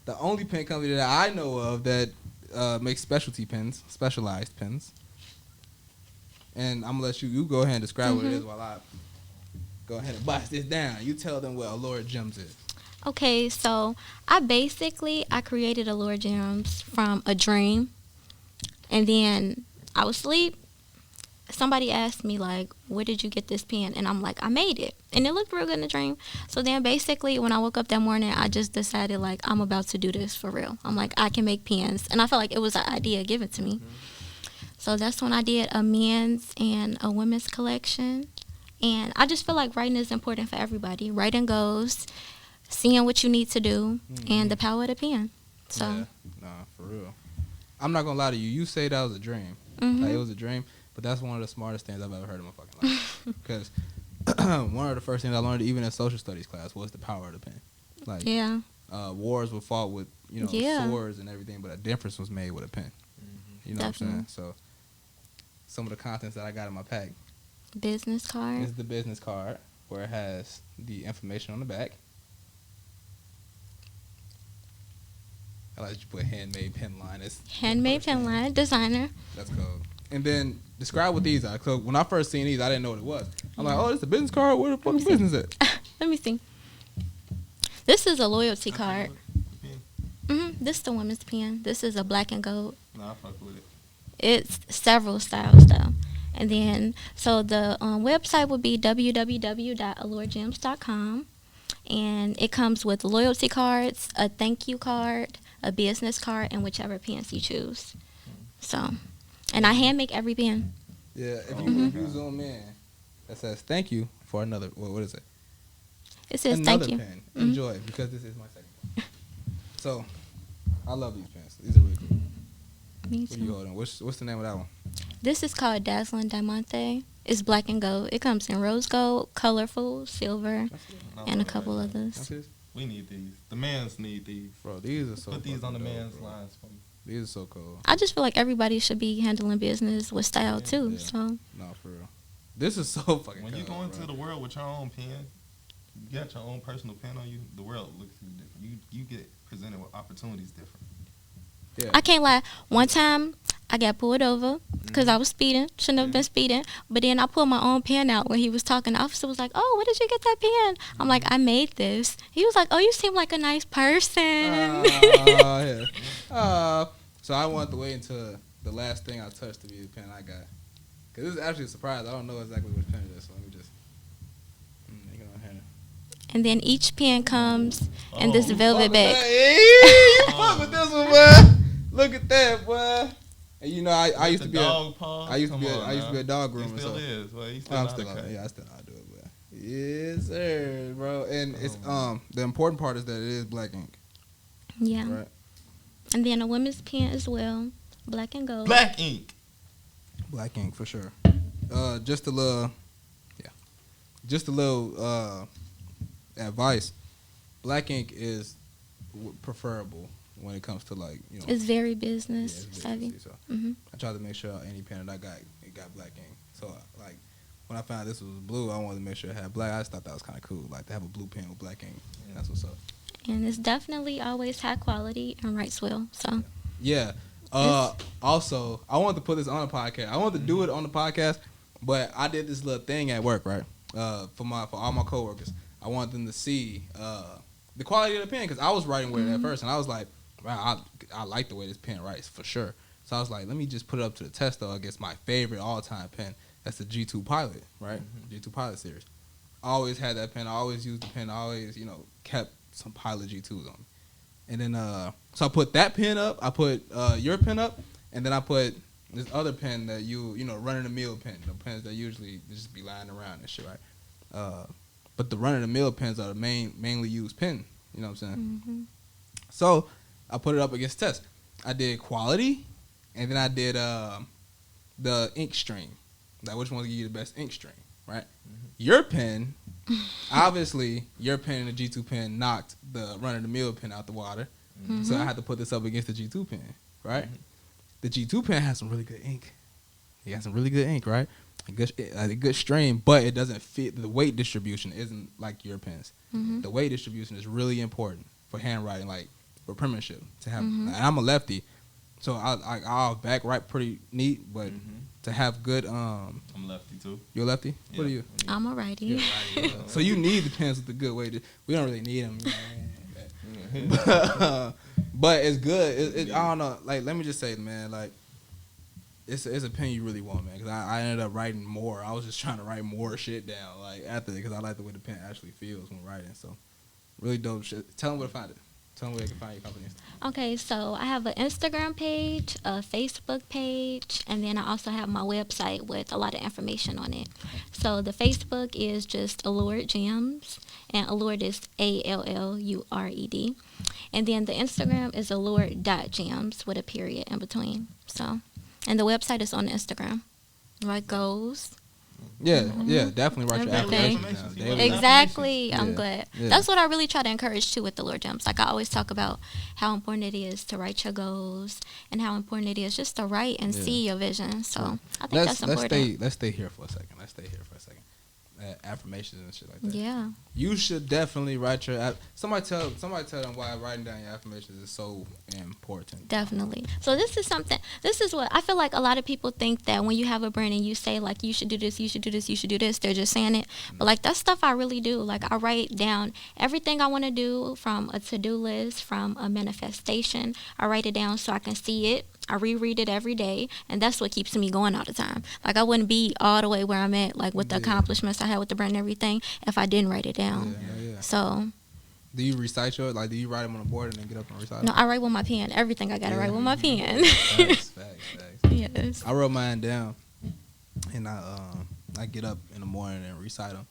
the only pen company that I know of that makes specialized pens. And I'm gonna let you go ahead and describe what it is while I go ahead and bust this down. You tell them what Allured Gems is. Okay, so I created Allured Gems from a dream, and then I was asleep. Somebody asked me, like, where did you get this pen? And I'm like, I made it. And it looked real good in the dream. So then basically when I woke up that morning, I just decided, like, I'm about to do this for real. I'm like, I can make pens. And I felt like it was an idea given to me. So that's when I did a men's and a women's collection. And I just feel like writing is important for everybody. Writing goes, seeing what you need to do, and the power of the pen. So. Yeah, nah, for real. I'm not going to lie to you. You say that was a dream. Like, it was a dream. But that's one of the smartest things I've ever heard in my fucking life. Because one of the first things I learned, even in social studies class, was the power of the pen. Like, yeah. Wars were fought with, swords and everything, but a difference was made with a pen. You know Definitely. what I'm saying? So, some of the contents that I got in my pack. Business card. Is the business card, where it has the information on the back. I like you put handmade pen line. Handmade pen line, designer. That's cool. And then describe what these are. So when I first seen these, I didn't know what it was. I'm like, this is a business card. Where the fuck is business at? Let me see. This is a loyalty card. This is the women's pen. This is a black and gold. Nah, I fuck with it. It's several styles though. And then, so the website would be www.alluredgems.com. And it comes with loyalty cards, a thank you card, a business card, and whichever pens you choose. So, and I hand make every pen. Yeah, if you zoom in, it says thank you for another. What is it? It says another thank you. pen. Enjoy, because this is my second one. So, I love these pens. These are really cool. Me What are you too. holding? What's the name of that one? This is called Dazzling Diamante. It's black and gold. It comes in rose gold, colorful, silver, and a couple others. We need these. The mans need these. Bro, these are so Put these on the dope, man's bro. lines for me. These are so cool. I just feel like everybody should be handling business with style too. Yeah. So No, for real. This is so fucking When cool, you go into bro. the world with your own pen, you got your own personal pen on you, the world looks at you different. You get presented with opportunities different. Yeah. I can't lie. One time I got pulled over because I was speeding. Shouldn't have been speeding. But then I pulled my own pen out when he was talking. The officer was like, "Oh, where did you get that pen?" I'm like, "I made this." He was like, "Oh, you seem like a nice person." Yeah. So I wanted to wait until the last thing I touched to be the pen I got. Because this is actually a surprise. I don't know exactly which pen it is. So let me just make it on here. And then each pen comes in this velvet bag. Hey, you fuck with this one, boy. Look at that, boy. And you know, I used to be dog paw. I used to be a dog groomer. He still so. is. Well, he still I'm know how still to on cut. it. Yeah, I still know how to do it, but yes, sir, bro. And it's the important part is that it is black ink, Yeah. right? And then a women's pen as well, black and gold. Black ink. Black ink for sure. Just a little advice. Black ink is preferable when it comes to It's very yeah, business it's savvy. businessy, so hmm I tried to make sure any pen that I got, it got black ink. So like when I found out this was blue, I wanted to make sure it had black. I just thought that was kind of cool, like to have a blue pen with black ink. That's what's up. And it's definitely always high quality and writes well. So Yeah. Also, I wanted to put this on a podcast. I wanted to do it on the podcast, but I did this little thing at work, right? For all my coworkers, I wanted them to see the quality of the pen because I was writing with it at first, and I was like, wow, I like the way this pen writes for sure. So I was like, let me just put it up to the test though against my favorite all-time pen. That's the G2 Pilot, right? G2 Pilot series. I always had that pen. I always used the pen. I always, kept some Pilot G2s on me. And then, so I put that pen up. I put your pen up, and then I put this other pen that run-of-the-mill pen. The pens that usually just be lying around and shit, right? But the run-of-the-mill pens are the mainly used pen. You know what I'm saying? Mm-hmm. So I put it up against tests. I did quality, and then I did the ink stream. Like which one will give you the best ink stream, right? Your pen, obviously, your pen and the G2 pen knocked the run-of-the-mill pen out the water. So I had to put this up against the G2 pen, right? The G2 pen has some really good ink. It got some really good ink, right? A good stream, but it doesn't fit. The weight distribution isn't like your pens. The weight distribution is really important for handwriting, like for penmanship. To have, and I'm a lefty, so I'll back write pretty neat, but to have good. I'm lefty too. You're a lefty? Yeah. What are you? I'm a righty. You're a righty. So you need the pens with the good weight. We don't really need them. But it's good. I don't know. Like, let me just say, man, like, it's a pen you really want, man. Because I ended up writing more. I was just trying to write more shit down, like, after it, because I like the way the pen actually feels when writing. So, really dope shit. Tell them where to find it. Tell them where they can find your company. Okay, so I have an Instagram page, a Facebook page, and then I also have my website with a lot of information on it. So the Facebook is just Allured Gems, and Allured is ALLURED. And then the Instagram is allured.gems with a period in between. So, and the website is on Instagram. Right goes. Yeah, definitely write your Everything. applications down. Exactly. Yeah. I'm glad. Yeah. That's what I really try to encourage too with the Lord Gems. Like I always talk about how important it is to write your goals and how important it is just to write and see your vision. So I think that's important. Let's stay here for a second. Affirmations and shit like that. Yeah. You should definitely write your somebody tell them why writing down your affirmations is so important. Definitely. So this is what I feel like a lot of people think that when you have a brand and you say like you should do this, you should do this, you should do this, they're just saying it. But like that's stuff I really do. Like I write down everything I want to do from a to-do list, from a manifestation. I write it down so I can see it. I reread it every day, and that's what keeps me going all the time. Like I wouldn't be all the way where I'm at, like with the accomplishments I had with the brand and everything, if I didn't write it down. Yeah. So. Do you recite your like? Do you write them on a board and then get up and recite them? No, I write with my pen. Everything I gotta write with my pen. Facts. Yes. I wrote mine down, and I get up in the morning and recite them.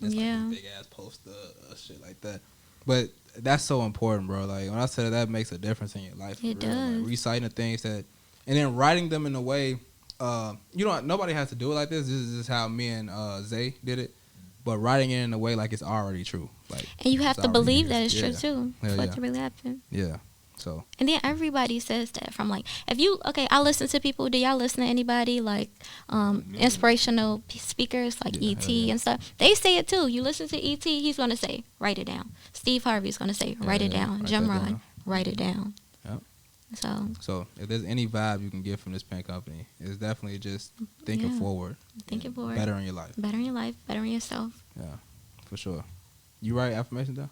It's like this big ass poster, shit like that. But that's so important, bro. Like when I said that makes a difference in your life. It does. Like, reciting the things and then writing them in a way. Nobody has to do it like this. This is just how me and Zay did it. But writing it in a way like it's already true. Like, and you have to believe that it's true yeah. too for it to really happen. Yeah. So. And then everybody says that from like, I listen to people. Do y'all listen to anybody like inspirational speakers like E.T. and stuff? They say it too. You listen to E.T., he's going to say, write it down. Steve Harvey's going to say, write it down. Jim Rohn, write it down. Yep. So if there's any vibe you can get from this pen company, it's definitely just thinking forward. Thinking forward. Better in your life. Better in your life. Better in yourself. Yeah, for sure. You write affirmations down?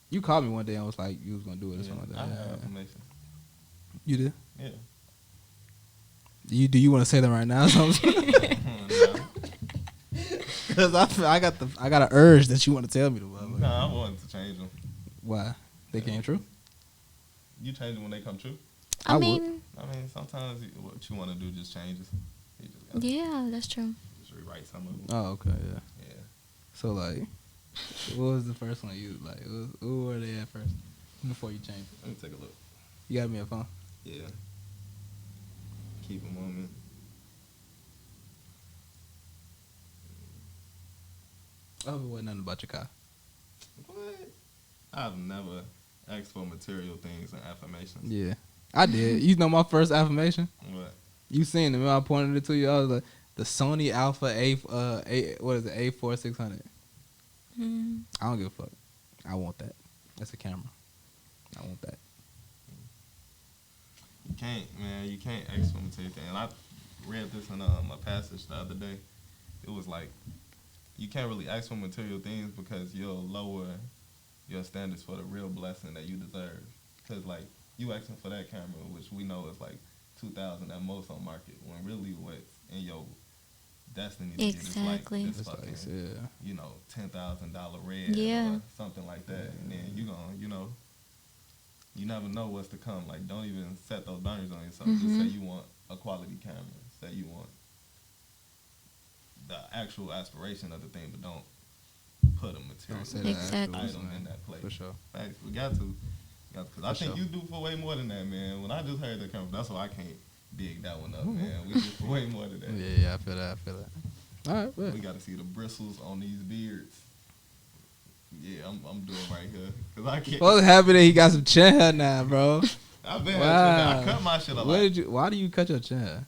You called me one day and was like you was gonna do it or something like that. I have affirmations. You did? Yeah. Do you want to say them right now? Because I got an urge that you want to tell me them. No, I wanted to change them. Why? They came true? You change them when they come true. I mean, sometimes what you want to do just changes. You just yeah, that's true. Just rewrite some of them. Oh, okay, yeah. Yeah. So like, what was the first one you like? Who were they at first before you changed? Let me take a look. You got me a phone? Yeah. Keep them on me. I hope it wasn't nothing about your car. What? I've never asked for material things and affirmations. Yeah, I did. You know my first affirmation? What? You seen it? I pointed it to you. I was like, the Sony Alpha A4600. I don't give a fuck. I want that. That's a camera. I want that. You can't, man. You can't ask for material things. And I read this in a passage the other day. It was like, you can't really ask for material things because you'll lower your standards for the real blessing that you deserve. Because, like, you asking for that camera, which we know is like $2,000 at most on market, when really what's in your destiny to get is like this fucking, you know, $10,000 red or something like that. And then you gonna, you know, you never know what's to come. Like, don't even set those boundaries on yourself. Just say you want a quality camera. Say you want the actual aspiration of the thing, but don't put a material item in that place. For sure. Thanks. We got to. Because I think you do for way more than that, man. When I just heard that camera, that's why I can't dig that one up, man. We do for way more than that. Yeah, I feel that. All right, we got to see the bristles on these beards. Yeah, I'm doing right here. Cause I can't. What's happening? He got some chin hair now, bro. I've been I cut my shit a lot. Why do you cut your chin hair?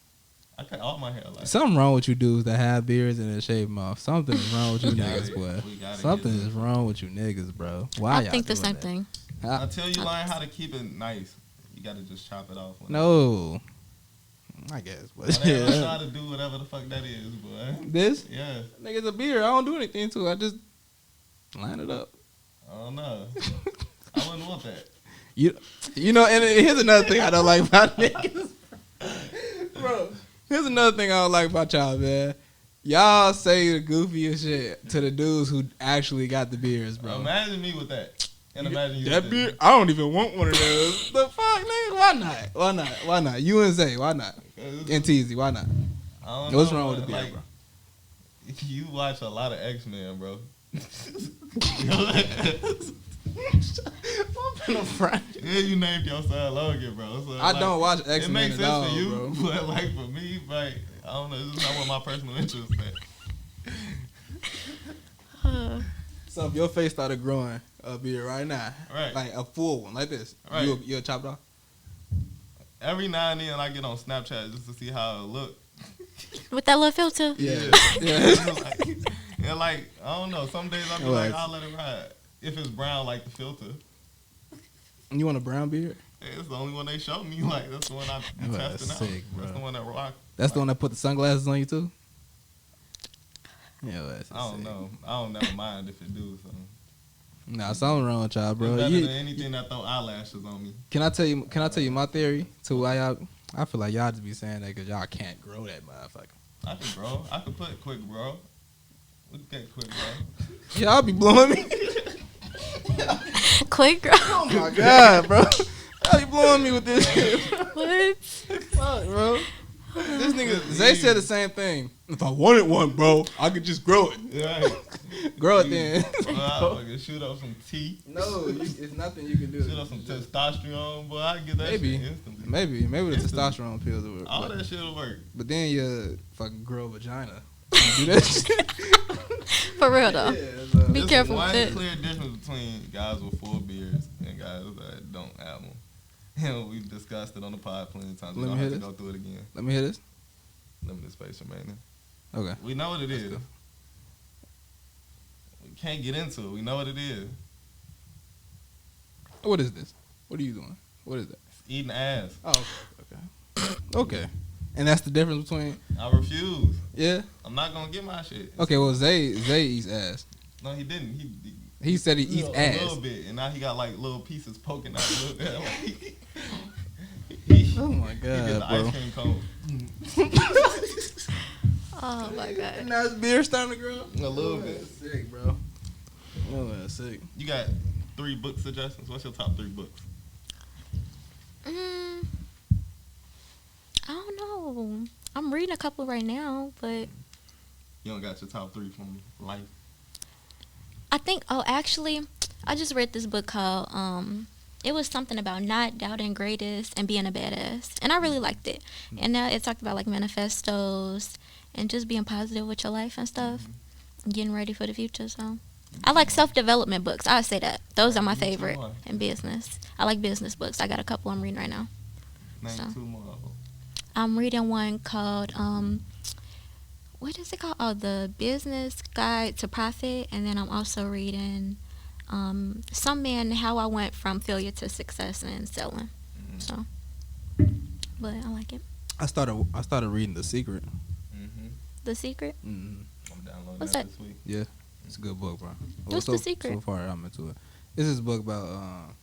I cut all my hair a lot. Something wrong with you dudes that have beards and then shave them off. Something is wrong with you niggas, boy. Something is wrong with you niggas, bro. Why y'all think the doing same that? thing. Until you learn how to keep it nice, you gotta just chop it off. No. I guess. But yeah. Try to do whatever the fuck that is, boy. This? Yeah. Nigga's a beard. I don't do anything to it. I just line it up. I don't know. I wouldn't want that. You know, and here's another thing I don't like about niggas. Bro, here's another thing I don't like about y'all, man. Y'all say the goofiest shit to the dudes who actually got the beards, bro. Imagine me with that. And imagine you that beard. I don't even want one of those. The fuck, nigga? Why not? You and Zay, why not? And Teasy, why not? I don't What's know, wrong with the beard, like, bro? You watch a lot of X-Men, bro. Yeah, you named your son Logan, bro. So, I don't watch X-Men. It makes sense for you, bro. but like for me, like I don't know. This is not what my personal interest is. So if your face started growing a beard right now, right, like a full one, like this, right, you'll chop it off. Every now and then I get on Snapchat just to see how it look. With that little filter? Yeah. And like, I don't know, some days I be like, I'll let it ride. If it's brown like the filter. You want a brown beard? Yeah, it's the only one they show me. Like, that's the one I be testing out. Sick, bro. That's the one that rock. That's the one that put the sunglasses on you too? Yeah, that's I don't know. I don't never mind if it do something. Nah, something wrong with y'all, bro. It's better than anything that throw eyelashes on me. Can I tell you my theory to why y'all? I feel like y'all just be saying that because y'all can't grow that motherfucker. I can grow. I can put quick, bro. Look at quick, bro. Y'all be blowing me. Quick, bro. Oh my god, bro. Y'all be blowing me with this shit. What? Fuck, bro. This nigga Zay said the same thing. If I wanted one, bro, I could just grow it. Right. Grow it then. Well, I fucking shoot up some tea. No, it's nothing you can do. Shoot up some testosterone, boy. I get that shit instantly. Maybe the testosterone pills will work. All that shit will work. But then you fucking grow a vagina. You do that shit. For real though. Yeah, be careful one with it. clear difference between guys with full beards and guys that don't have them. And we've discussed it on the pod plenty of times. We don't have to go through it again. Let me hear this. Limited space remaining. Okay. We know what it is. Go. We can't get into it. We know what it is. What is this? What are you doing? What is that? It's eating ass. Oh, okay. Okay. And that's the difference between... I refuse. Yeah? I'm not going to get my shit. Okay, well, Zay eats ass. No, he didn't. He said he eats ass. A little bit. And now he got like little pieces poking out a little bit. Oh my god, he did the bro. ice cream cone. Oh my god. And now his beard starting to grow? A little bit. That's sick, bro. Oh, that's sick. You got 3 book suggestions? What's your top 3 books? I don't know. I'm reading a couple right now, but You don't got your top 3 from life? I think, actually, I just read this book called, it was something about not doubting greatest and being a badass. And I really liked it. And now it talked about, like, manifestos and just being positive with your life and stuff. And getting ready for the future, so. I like self-development books. I would say that. Those are my favorite in business. I like business books. I got a couple I'm reading right now. Name 2 more of them. I'm reading one called, what is it called? Oh, The Business Guide to Profit. And then I'm also reading Some Man, How I Went from Failure to Success in Selling. So. but I like it. I started reading The Secret. Mm-hmm. The Secret. Mm-hmm. I'm downloading What's that that? this week. Yeah, it's a good book, bro. What's The Secret? So far, I'm into it. It's this book about.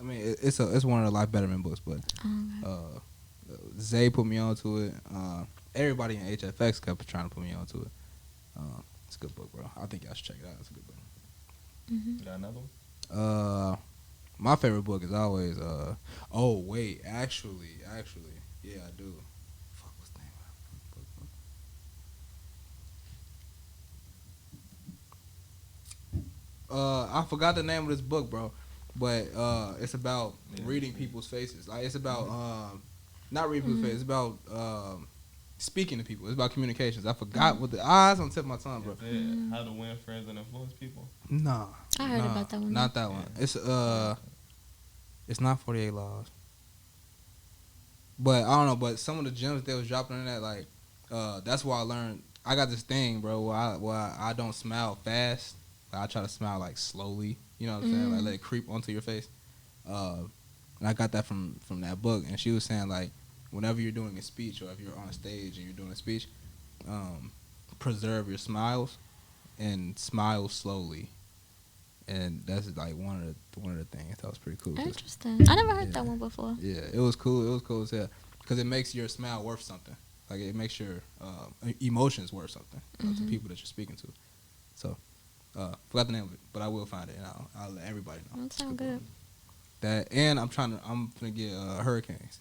I mean, it's one of the life betterment books, but Zay put me onto it. Everybody in HFX kept trying to put me onto it. It's a good book, bro. I think y'all should check it out. It's a good book. Mm-hmm. You got another one? My favorite book is always. Oh wait, actually, yeah, I do. Fuck, what's the name of that book? I forgot the name of this book, bro. But it's about reading people's faces. Like it's about not reading people's faces. It's about speaking to people. It's about communications. I forgot what the eyes on the tip of my tongue, bro. How to win friends and influence people. Nah, I heard about that one. Not that one. It's not 48 Laws. But I don't know. But some of the gems they was dropping in that, like, that's why I learned. I got this thing, bro, where I don't smile fast. I try to smile like slowly. You know what I'm saying? Like let it creep onto your face. And I got that from that book. And she was saying, like, whenever you're doing a speech or if you're on stage and you're doing a speech, preserve your smiles and smile slowly. And that's like one of the things that was pretty cool. Interesting. I never heard that one before. Yeah, it was cool. It was cool as hell because it makes your smile worth something. Like it makes your emotions worth something to people that you're speaking to. So, forgot the name of it, but I will find it and I'll let everybody know. That sounds good. That and I'm gonna get Hurricanes.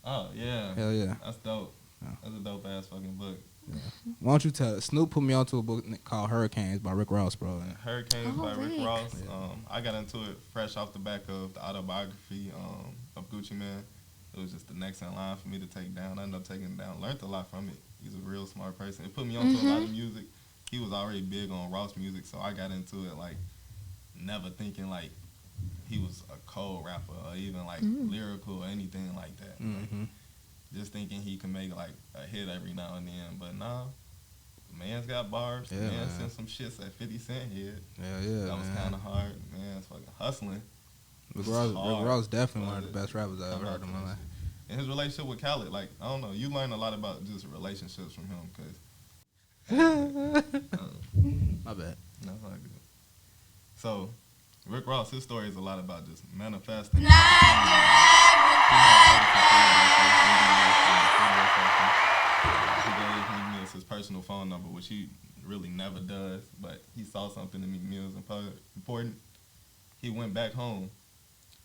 Oh yeah. Hell yeah. That's dope. Yeah. That's a dope ass fucking book. Yeah. Why don't you tell Snoop put me onto a book called Hurricanes by Rick Ross, bro. Hurricanes by Rick Rick. Ross. Yeah. I got into it fresh off the back of the autobiography of Gucci Mane. It was just the next in line for me to take down. I ended up taking it down. Learned a lot from it. He's a real smart person. It put me onto a lot of music. He was already big on Ross music, so I got into it like never thinking like he was a cold rapper or even like lyrical or anything like that. Mm-hmm. Just thinking he could make like a hit every now and then, but nah. Man's got bars. Yeah, man man. sent some shits at 50 Cent hit. Yeah, That was man. kind of hard. Man, it's fucking hustling. Rick Ross definitely one of the best rappers I ever heard in my life. And his relationship with Khaled, like, I don't know, you learn a lot about just relationships from him, because My bad. that's not good. So, Rick Ross, his story is a lot about just manifesting. He gave Meek Mills his personal phone number, which he really never does, but he saw something in Meek Mills important. He went back home.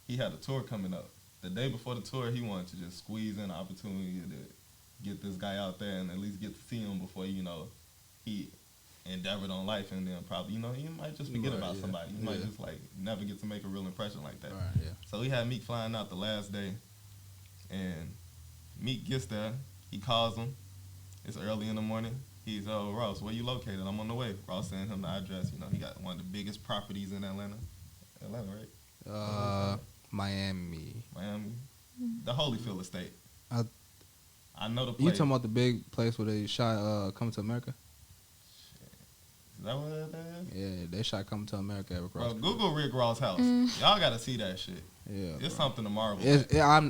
He had a tour coming up. The day before the tour, he wanted to just squeeze in an opportunity to get this guy out there and at least get to see him before, he endeavored on life, and then probably, you might just forget about somebody. You might just, like, never get to make a real impression like that. Right, yeah. So he had Meek flying out the last day, and Meek gets there. He calls him. It's early in the morning. He's, Ross, where you located? I'm on the way. Ross sent him the address. He got one of the biggest properties in Atlanta. Atlanta, right? Miami. The Holyfield estate. I know the place. You talking about the big place where they shot Coming to America? Is that what that is? Yeah, they shot Coming to America at Rick Ross. Bro, Google Rick Ross' house. Y'all gotta see that shit. Yeah, it's bro. something to marvel.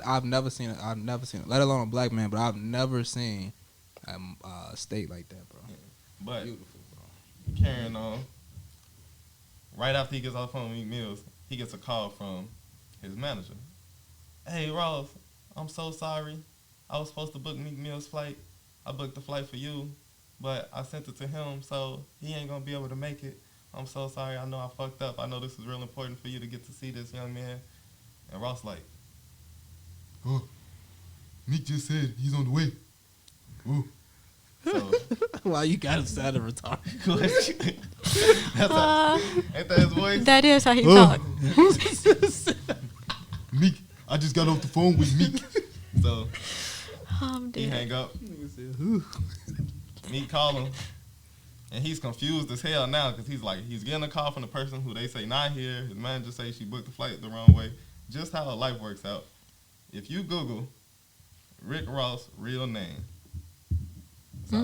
I've never seen it. I've never seen it. Let alone a black man, but I've never seen a state like that, bro. Yeah. But beautiful, bro. Carrying on. Right after he gets off the phone with Meek Mills, he gets a call from his manager. Hey Ross, I'm so sorry. I was supposed to book Meek Mill's flight. I booked the flight for you, but I sent it to him, so he ain't gonna be able to make it. I'm so sorry. I know I fucked up. I know this is real important for you to get to see this young man. And Ross like, oh, Meek just said he's on the way. Ooh. So, Why you got him sounding retarded? Ain't that his voice? That is how he talks. Meek, I just got off the phone with Meek. So he hang up. Meek call him, and he's confused as hell now because he's getting a call from the person who they say not here. His manager say she booked the flight the wrong way. Just how life works out. If you Google Rick Ross real name, I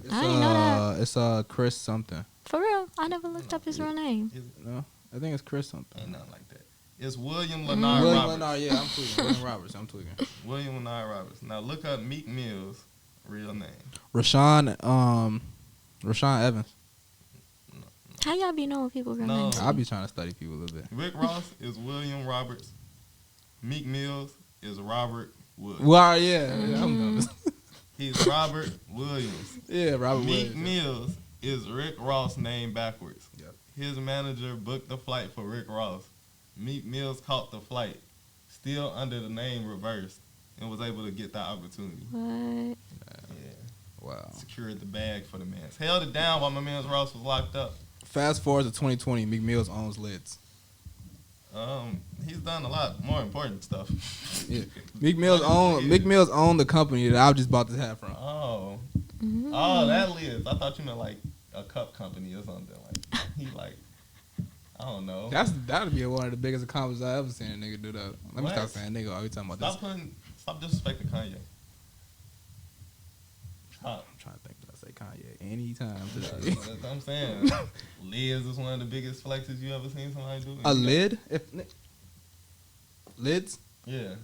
didn't know that. It's Chris something. For real, I never looked up his real name. No, I think it's Chris something. Ain't nothing like that. It's William Leonard William Roberts. Leonard, yeah, I'm tweaking. William Roberts, I'm tweaking. William Leonard Roberts. Now look up Meek Mill's real name. Rashawn Evans. How y'all be knowing people real No. names? I'll be trying to study people a little bit. Rick Ross is William Roberts. Meek Mills is Robert Woods. Well, yeah, I'm done. He's Robert Williams. Yeah, Robert Meek Williams. Mills is Rick Ross named backwards. Yep. His manager booked the flight for Rick Ross. Meek Mills caught the flight, still under the name reversed, and was able to get that opportunity. What? Yeah. Wow. Secured the bag for the man. Held it down while my man Ross was locked up. Fast forward to 2020, Meek Mills owns Lids. He's done a lot more important stuff. Yeah. Meek Mills own the company that I just bought this hat from. Oh. Mm. Oh, that lives. I thought you meant like a cup company or something. Like he like, I don't know. That'd be one of the biggest accomplishments I ever seen a nigga do that. Let me What? stop saying nigga all the time about this. Stop disrespecting Kanye. Stop. I'm trying to think. Did I say Kanye anytime That's today? what I'm saying. Liz is one of the biggest flexes you ever seen somebody do. A lid? Lids? Yeah.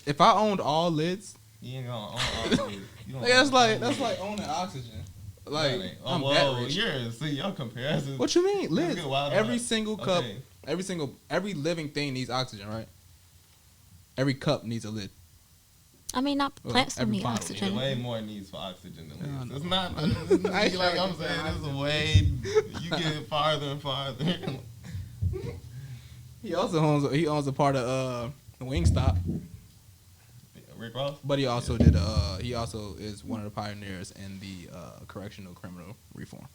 If I owned all lids, You ain't gonna own all the lids. You don't like, own that's all like owning oxygen. the Like lids. I'm Whoa, that rich. see y'all comparisons. What you mean? Let's Lids. get wild on Every that. single cup, Okay. every living thing needs oxygen, right? Every cup needs a lid. I mean, not Well, plants don't every need bottle, There's oxygen. way more needs for oxygen than Yeah, I lids. know. It's not. I know. It's like I'm saying, it's a way. You get farther and farther. He also owns a part of Wingstop, Rick Ross. but he also he also is one of the pioneers in the correctional criminal reform.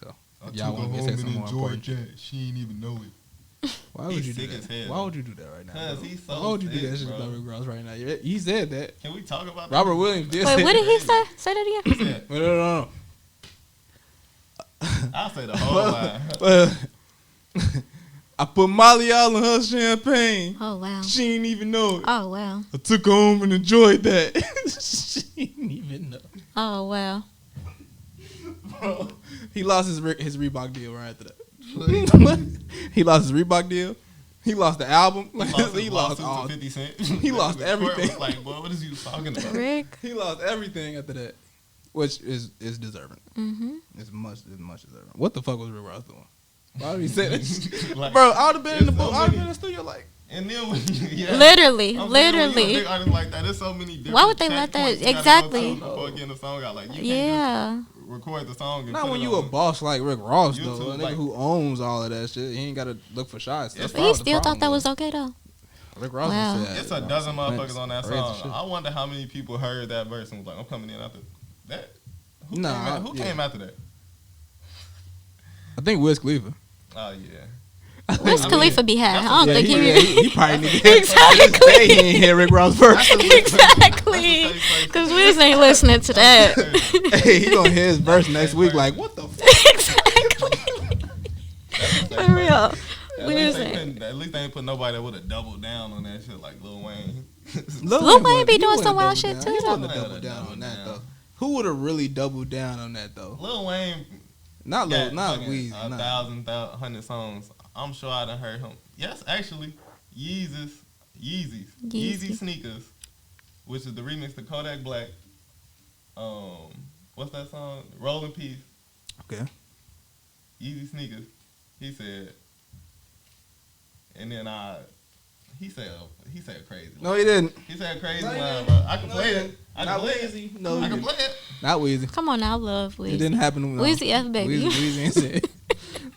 So if y'all want me to say something more important, that. She ain't even know it. why would He's you do sick that? as hell. Why would you do that right now? Cause bro? he's so Why would you do sick, that shit bro. about Rick Ross right now? He said that. Can we talk about Robert Williams did. Wait, say what did that. he say? Say that again. that? No. I'll say the whole line. I put Molly all in her champagne. Oh wow. She ain't even know it. Oh wow. I took her home and enjoyed that. She didn't even know. Oh wow. Bro, he lost his Reebok deal right after that. He lost his Reebok deal. He lost the album. He lost all. 50 Cent. He lost The court everything. was like, boy, what is you talking about? Rick. He lost everything after that, which is deserving. Mm-hmm. It's much deserving. What the fuck was Rick Ross doing? Why did he say that? shit? Like, Bro, I would have been in the there's so boat. I would have been many- in the studio like. And then when yeah, Literally. I'm saying, when you a Literally. big artist like that, there's so many different Why would they let that- checkpoints you gotta exactly. go to before getting the song out. Like, you can't Yeah. just record the song and Not put when it you a on. boss like Rick Ross, YouTube, though. A nigga like- who owns all of that shit. He ain't got to look for shots. That's But But probably he the still thought problem, that though. was okay though. Rick Ross Wow. just said, It's a dozen motherfuckers on that crazy song. shit. I wonder how many people heard that verse and was like, I'm coming in after that. Who Nah, came, who yeah. came after that? I think Wiz Khalifa. Oh, yeah. Wiz Khalifa be high. I don't Yeah, think he probably need to Exactly. He ain't hear Rick Ross first. Exactly. Because Wiz ain't listening to that. Hey, he gonna hear his verse next week. Like, what the fuck? Exactly. For real. At Wiz least, they ain't. couldn't- at least they ain't put nobody that would have doubled down on that shit like Lil Wayne. Lil Wayne be he doing would've some wild doubled shit down. too, He though. wouldn't have doubled down on that Down. though. Who would have really doubled down on that though? Lil Wayne Not Lil, got not fucking Weezy. a Not. 1,000 songs. I'm sure I done heard him. Yes, actually, Yeezy Yeezy. Sneakers, which is the remix to Kodak Black. What's that song? Roll in Peace. Okay. Yeezy Sneakers. He said, and then he said crazy. No, he didn't. He said a crazy No, he line, didn't. bro. I can No, play he it. didn't. I Not can play it. Weezy. No, I he can didn't. play it. Not Weezy. Come on now, I love Wiz. It didn't happen. No. Weezy F baby. Weezy ain't say.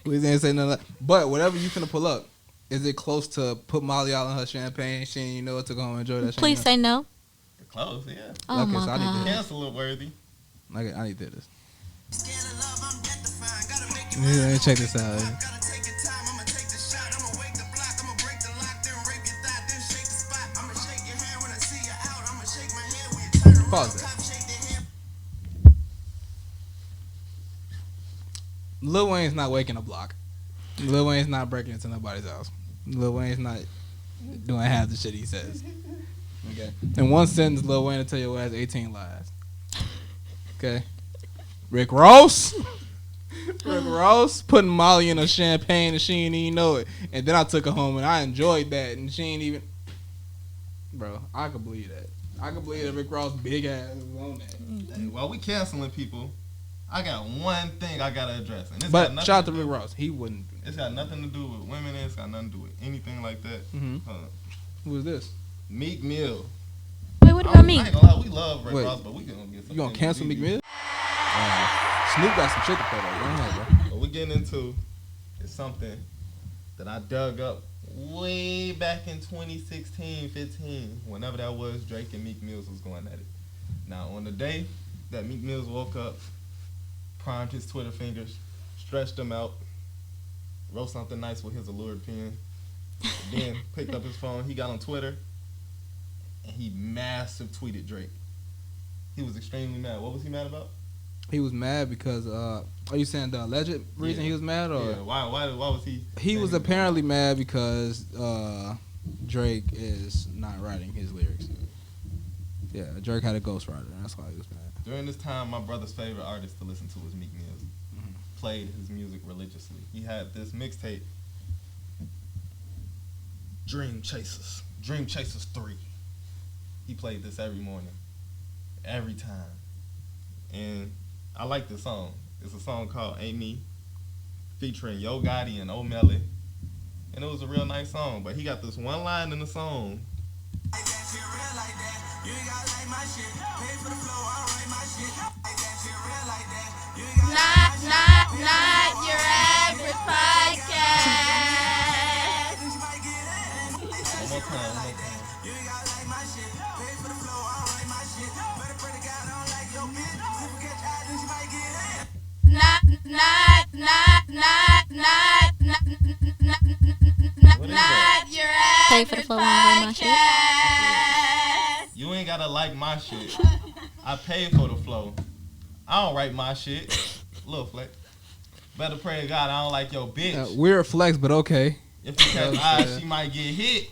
Weezy ain't say none of that. But whatever you finna pull up, is it close to put Molly all in her champagne? She ain't know what to go and enjoy that. Please say no. Close, yeah. Oh Okay, my so I need to god. Cancel it, worthy. I need to hear this. Yeah, let me check this out. Pause that. Lil Wayne's not waking a block. Lil Wayne's not breaking into nobody's house. Lil Wayne's not doing half the shit he says. Okay. In one sentence, Lil Wayne will tell your ass 18 lies. Okay. Rick Ross Rick Ross putting Molly in a champagne and she didn't even know it. And then I took her home and I enjoyed that and she ain't even. Bro, I could believe that. I could believe that Rick Ross big ass was on that. Hey, while we canceling people, I got one thing I gotta address. And But shout out to Rick Ross. He wouldn't. It's got nothing to do with women. It's got nothing to do with anything like that. Mm-hmm. Who is this? Meek Mill. Wait, what about me? I ain't gonna lie, we love Rick Ross, but we gonna get some. You gonna cancel Meek Mill? Snoop got some shit to play though. Go ahead, bro. What we getting into is something that I dug up way back in 2016, 15, whenever that was. Drake and Meek Mills was going at it. Now, on the day that Meek Mills woke up, primed his Twitter fingers, stretched them out, wrote something nice with his Allured pen, then picked up his phone. He got on Twitter and he massive tweeted Drake. He was extremely mad. What was he mad about? He was mad because are you saying the alleged reason he was mad or why was he? He was apparently mad because Drake is not writing his lyrics. Yeah, Drake had a ghostwriter. That's why he was mad. During this time, my brother's favorite artist to listen to was Meek Mills. Mm-hmm. Played his music religiously. He had this mixtape, Dream Chasers 3. He played this every morning, every time. And I like this song. It's a song called Ain't Me, featuring Yo Gotti and O'Malley. And it was a real nice song, but he got this one line in the song. Not your average podcast. One more time. Not your Pay average for the flow, I don't write my shit. podcast. You ain't gotta like my shit. I paid for the flow. I don't write my shit. Little flex. Better pray to God I don't like your bitch. Weird flex, but okay. If you catch eyes, she might get hit.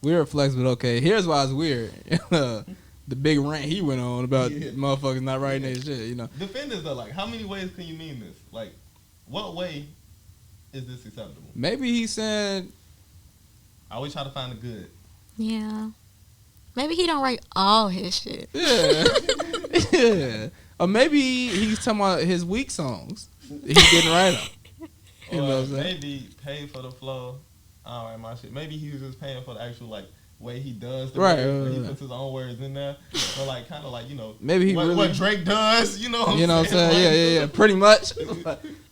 Weird flex, but okay. Here's why it's weird. The big rant he went on about motherfuckers not writing their shit, you know. Defenders though, like, how many ways can you mean this? Like, what way is this acceptable? Maybe he said, I always try to find the good. Yeah. Maybe he don't write all his shit. Yeah. Yeah. Or maybe he's talking about his weak songs. He didn't write them. You know what I'm saying? Maybe pay for the flow. I don't write my shit. Maybe he was just paying for the actual, like, way he does the words, he puts his own words in there. But, like, kind of like, you know, maybe he what Drake does, you know what I'm saying? Yeah. Pretty much.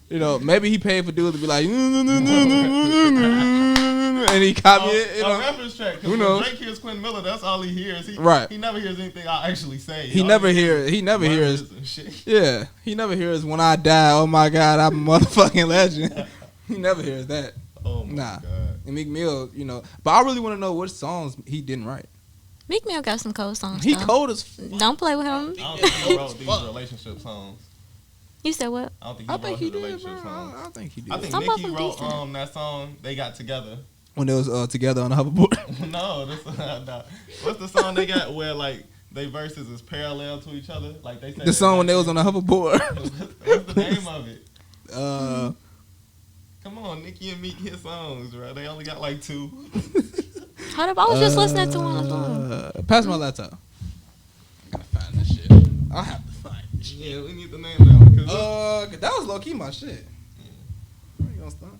You know, maybe he paid for dudes to be like, and he copied it. You know? A reference track. Who knows? When Drake hears Quentin Miller, that's all he hears. He never hears anything I actually say. He never hears. Yeah. He never hears when I die. Oh my God, I'm a motherfucking legend. He never hears that. Oh my God. And Meek Mill, you know, but I really want to know what songs he didn't write. Meek Mill got some cold songs. He cold as don't play with him. I don't think he wrote these relationship songs. You said what? I don't think he wrote relationship songs. I think he did. I think Nicki wrote that song. They got together when they was together on the hoverboard. No, what's the song they got where like they verses is parallel to each other? Like they said the song when they was on the hoverboard. What's the name of it? Come on, Nicki and Meek hit songs, right? They only got like 2. Hold up, I was just listening to one. Pass my laptop. I gotta find this shit. I'll have to find this shit. Yeah, we need the name of that one. That was low key my shit. Yeah. Where you gonna start?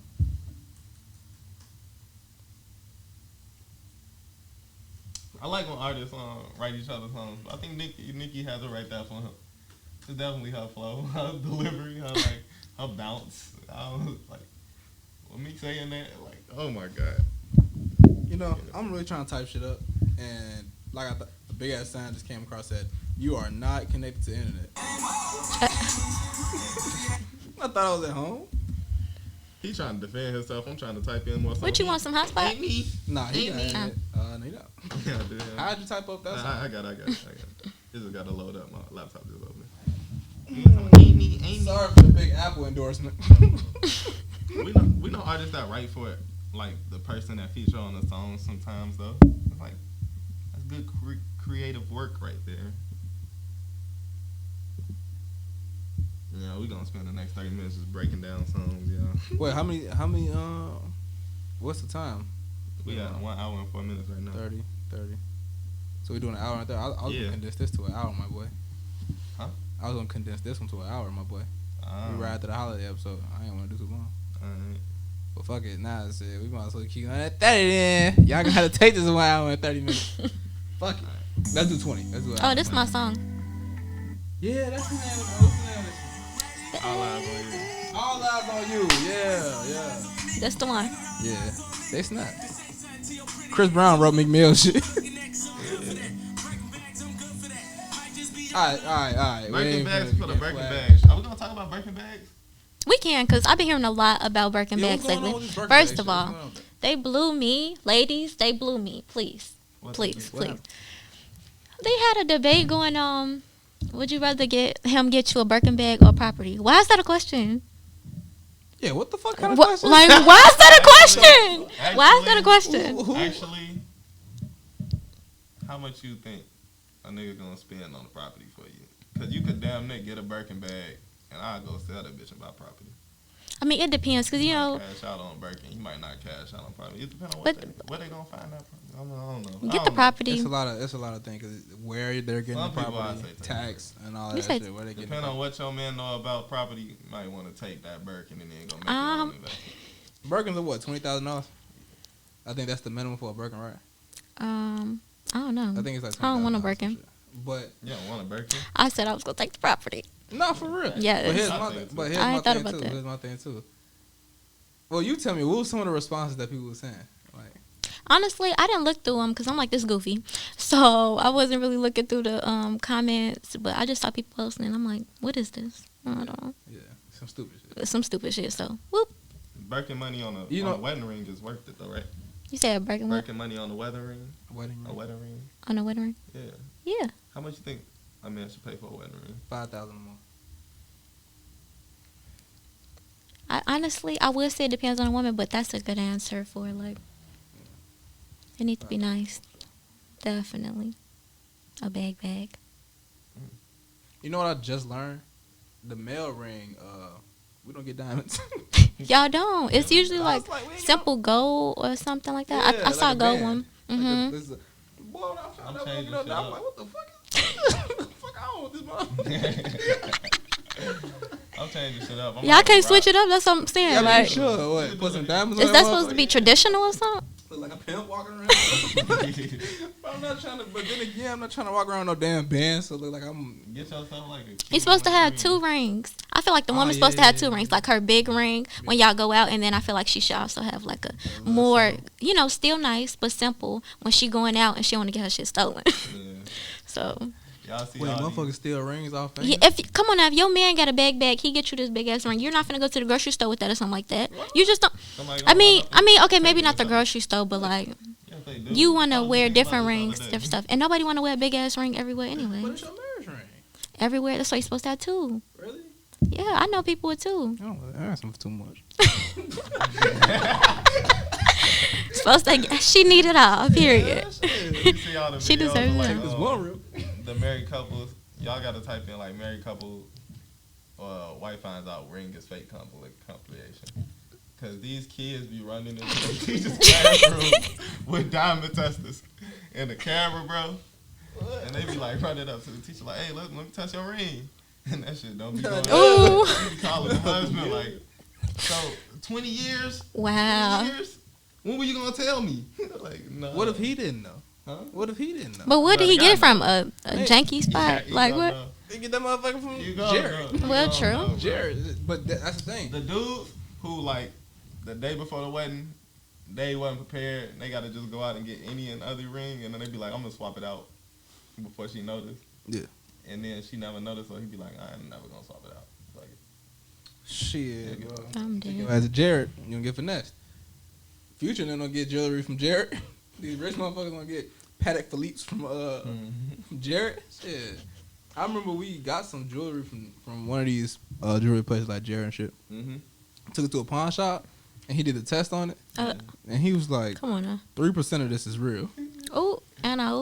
I like when artists write each other's songs. I think Nicki has to write that for him. It's definitely her flow, her delivery, her bounce. What me saying that, like, oh my God. You know, I'm really trying to type shit up, and like I thought, a big ass sign just came across that you are not connected to the internet. I thought I was at home. He trying to defend himself. I'm trying to type in more. What you want, some hotspot? Ain't me. Nah, he got it. No, you don't. Yeah, I do. How'd you type up that song? I got it. This just got to load up. My laptop just open. Ain't me. Sorry for the big Apple endorsement. We know artists that write for it, like the person that feature on the song sometimes though. It's like that's good creative work right there. Yeah, we gonna spend the next 30 minutes just breaking down songs, yeah. Wait, how many? What's the time? We got 1 hour and 4 minutes right now. 30. So we doing an hour and 30. I was Yeah. gonna condense this to an hour, my boy. Huh? I was gonna condense this one to an hour, my boy. We ride to the holiday episode. I ain't wanna do too long. Alright. But fuck it, nah, I said we might as well keep on that 30 then. Y'all gotta take this 1 hour and 30 minutes. Fuck it. Let's do 20. Let's do an hour. Oh, this is my song. Yeah, that's the name of it. What's the name of this? All eyes on you. All Eyes on You. Yeah. That's the one. Yeah. They snap. Chris Brown wrote Meek Mill shit. Alright. Birkin bags for the Birkin bags. Are we gonna talk about Birkin bags? We can, because I've been hearing a lot about Birkin Yeah, bags what's going on lately. with this Birkin First bag of shit? all, What's going on with that? they blew me. Ladies, they blew me. Please. What Please. What happened? They had a debate going on. Would you rather get you a Birkin bag or property? Why is that a question? Yeah, what the fuck kind of What, question? like, why is that a question? Why is that a question? Actually, how much you think a nigga gonna spend on the property for you? Cause you could damn near get a Birkin bag and I'll go sell that bitch and buy property. I mean, it depends, because, you know, Cash out on Birkin. You might not cash out on property. It depends on But- where they gonna find that property. I don't know. get the property. It's a lot of things. 'Cause where they're getting Some the people, property, I say tax, and all You that said- shit. Where they getting Depending on what your man know about property, you might want to take that Birkin and then go make your own investment. Birkins are what, $20,000? I think that's the minimum for a Birkin, right? I don't know. I think it's like I don't want a $20,000 Birkin. shit. But You don't want a Birkin? I said I was going to take the property. not for real. Yes. But here's I my think thing. too. But here's I my ain't thought thing about too. that. Here's my thing too. Well, you tell me, what were some of the responses that people were saying? Like, Honestly, I didn't look through them because I'm like this goofy. So I wasn't really looking through the comments, but I just saw people posting and I'm like, what is this? I don't know. yeah, some stupid shit. It's some stupid shit. So, whoop. Birkin money on You on know- a wedding ring is worth it though, right? You said Birkin what? Birkin money on the wedding ring? Wedding A ring, wedding ring? On a wedding ring? Yeah. Yeah. How much you think a man should pay for a wedding ring? $5,000 more. Honestly, I would say it depends on a woman, but that's a good answer for, like, it needs to be nice. Definitely. A bag. You know what I just learned? The male ring, we don't get diamonds. Y'all don't. It's usually I like was like, we ain't simple gold or something like that. Yeah, I saw like a gold band. one. Like Mm-hmm. this is boy, when I found out changing looking up, shit I'm up. like, what the fuck is fuck I don't want this motherfucker. I'm changing shit up. Y'all can't switch it up. That's what I'm saying. Yeah, like, sure. What? Put some diamonds on is that motherfucker? supposed to be traditional or something? Look like a pimp walking around. But I'm not trying to. But then again, I'm not trying to walk around no damn band. So look like I'm. Get yourself like a. You're supposed to have 2 rings. I feel like the woman's supposed to have 2 rings, like her big ring when y'all go out, and then I feel like she should also have like a more, you know, still nice but simple when she going out and she want to get her shit stolen. Yeah. So Y'all see Wait, all motherfuckers these- steal rings off yeah, fingers? come on now, if your man got a bag, he get you this big ass ring. You're not finna go to the grocery store with that or something like that. You just don't. somebody I gonna mean, run up okay, maybe not the grocery store, but like Yeah, they do. you want I to was wear thinking different about this the rings, other day. different stuff, and nobody want to wear a big ass ring everywhere But anyway. it's your marriage ring. Everywhere, that's why you're supposed to have 2. Really? Yeah, I know people with 2. Oh, that's too much. Supposed to, she need it all. Period. You see all the She videos deserves of, like, it. It's one real. the married couples. Y'all gotta type in like married couple. Wife finds out ring is fake compilation. Cause these kids be running into the teacher's classroom with diamond testers and the camera, bro. And they be like running up to the teacher like, "Hey, let me touch your ring." And that shit don't be going. Ooh. They be calling the husband like, "So 20 years? Wow. 20 years? When were you gonna tell me?" Like, no. What if he didn't know? Huh? What if he didn't know? But where did he Brother, get it God from? A janky spot? You Like don't what? know. They get that motherfucker from You go, Jared. bro. You Well, don't true. know, bro. Jared. But that's the thing. The dudes who like the day before the wedding, they wasn't prepared. They got to just go out and get any and other ring, and then they be like, "I'm gonna swap it out before she noticed." Yeah. And then she never noticed, so he be like, "I'm never gonna swap it out." Like, Shit, Yeah, bro. I'm dead. As a Jared, you gonna get finessed. Future then don't get jewelry from Jared. These rich motherfuckers gonna get Patek Philippe's from Jared. Shit. I remember we got some jewelry from one of these jewelry places like Jared and shit. mm-hmm. Took it to a pawn shop and he did the test on it. And he was like, Come on now. 3% of this is real. Oh, and And I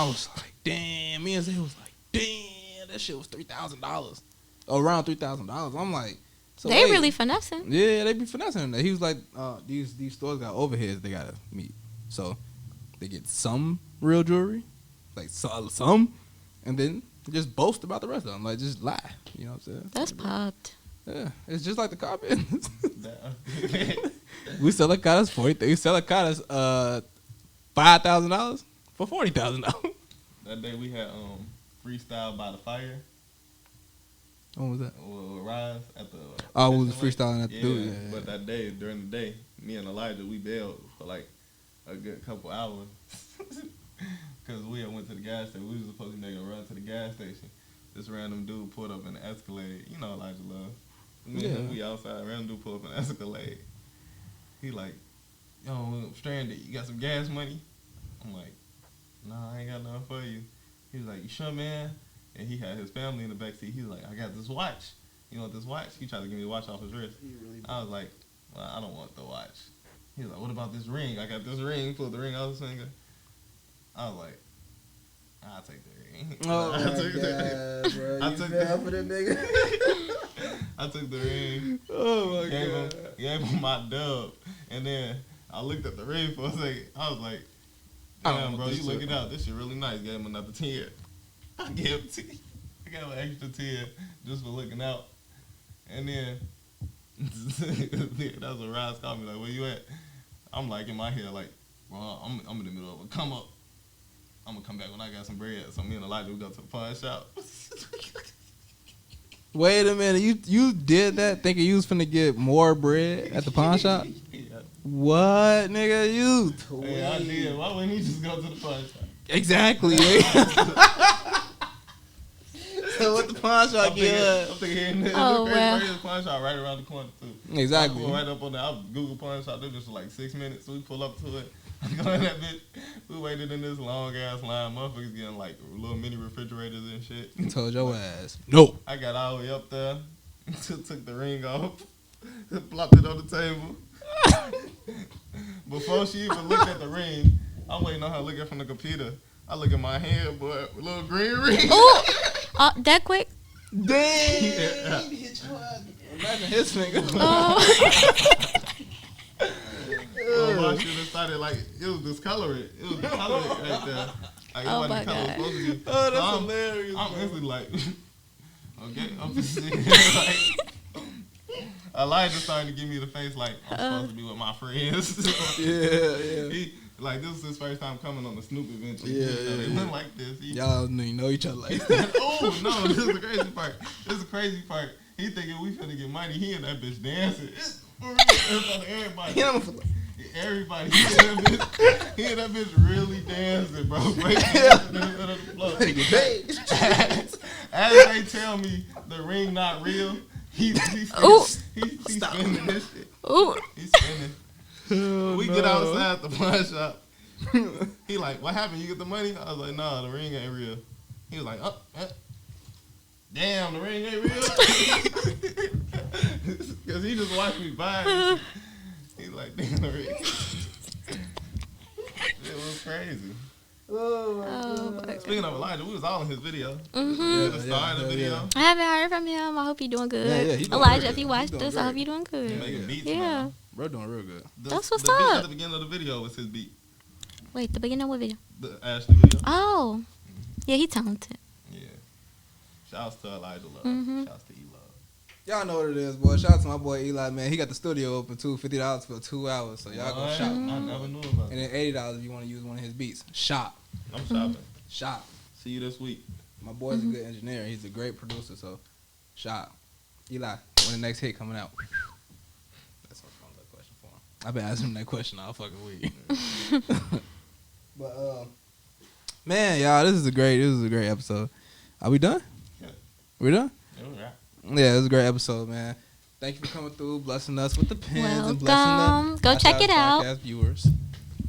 was like, damn. Me and Zay was like, damn, that shit was $3,000. around $3,000. I'm like, so They wait. really finessing. Yeah, they be finessing that. He was like, these stores got overheads they gotta meet, so they get some real jewelry, like some, and then just boast about the rest of them, like just lie. You know what I'm saying? That's popped. Yeah, it's just like the car business. We sell a Carter's we sell a Carter's $5,000 for $40,000. That day we had freestyle by the fire. What was that? With Rise at the. Oh, we was freestyling at the dude. Yeah, But that day, during the day, me and Elijah, we bailed for like a good couple hours. Because we had went to the gas station. We was supposed to make a run to the gas station. This random dude pulled up in the Escalade. You know Elijah Love. We outside. Random dude pulled up in the Escalade. He like, yo, I'm stranded. You got some gas money? I'm like, nah, I ain't got nothing for you. He was like, you sure, man? And he had his family in the backseat. He was like, I got this watch. You want this watch? He tried to give me the watch off his wrist. I was like, well, I don't want the watch. He was like, what about this ring? I got this ring. Pulled the ring out of his finger. I was like, I'll take the ring. Oh, I my took God, bro. I You took fell the- for that nigga? I took the ring. Oh, my Gave him my dub. And then I looked at the ring for a second. I was like, I don't damn, know bro, what you this looking shit- out. This shit really nice. Gave him another 10. I gave him 10. I got an extra 10 just for looking out. And then that's when Rise called me like, where you at? I'm like in my head like, bro, I'm in the middle of a come up. I'm gonna come back when I got some bread. So me and Elijah, we go to the pawn shop. Wait a minute, you did that thinking you was finna get more bread at the pawn shop? Yeah. What, nigga? You Hey, I did. Why wouldn't he just go to the pawn shop? exactly. Nigga. So what the pawn shop I'm thinking, get? I'm thinking, Oh, well. the pawn shop right around the corner too. Exactly. I pull right up on there. I Google pawn shop. They just like 6 minutes. So we pull up to it. I go in that bitch. We waited in this long ass line. Motherfuckers getting like little mini refrigerators and shit. Told your ass. No. I got all the way up there. Took the ring off. Plopped it on the table. Before she even looked at the ring, I'm waiting on her looking from the computer. I look at my hand, boy, a little green ring. Ooh, that quick? Damn. Yeah. Hit your ass. Imagine his finger. Oh. My shit have started like it was discolored. It was discolored right there. Like, it Oh wasn't my the color it was God. supposed to be. Oh, that's So hilarious. I'm bro. instantly like, okay, I'm just sitting like. Elijah starting to give me the face like I'm supposed to be with my friends. Yeah. He, like this is his first time coming on the Snoopy adventure. Yeah, So yeah, they yeah. look like this. He, Y'all don't even know each other like that. oh no, this is the crazy part. This is the crazy part. He thinking we finna get money. He and that bitch dancing. In front of everybody. He don't feel Everybody. He and that bitch really dancing, bro. Breakdancing in the middle of the floor. like, get paid. As they tell me the ring not real, he's Ooh. spinning this shit. Ooh. He's spinning. Oh, We no. get outside the pawn shop. He like, what happened? You get the money? I was like, nah, the ring ain't real. He was like, damn, the ring ain't real. Because he just watched me buy it. He's like, damn, the ring. It was crazy. Oh, my God. Speaking of Elijah, we was all in his video. Mm-hmm. The star in the video. I haven't heard from him. I hope you're doing good. Yeah, he doing Elijah, great. if you He watch doing this, I hope great. you're doing He good. making beats Yeah. now. Bro doing real good. That's what's the beat up. at the beginning of the video was his beat. Wait, the beginning of what video? The Ashley video. Oh. Yeah, he talented. Yeah. Shouts to Elijah Love. Mhm. Shouts to E Love. Y'all know what it is, boy. Shout out to my boy Eli, man. He got the studio open too, $50 for 2 hours. So y'all go What? shop. I never knew about And it. then $80 if you want to use one of his beats. Shop. I'm shopping. Shop. See you this week. My boy's a good engineer. He's a great producer, so shop. Eli, when the next hit coming out? That's a fun little question for him. I've been asking him that question all fucking week. But man, y'all, this is a great episode. Are we done? Yeah. We done? It was rap. Yeah, it was a great episode, man. Thank you for coming through, blessing us with the pins and blessing Welcome. the Go check it out. podcast viewers.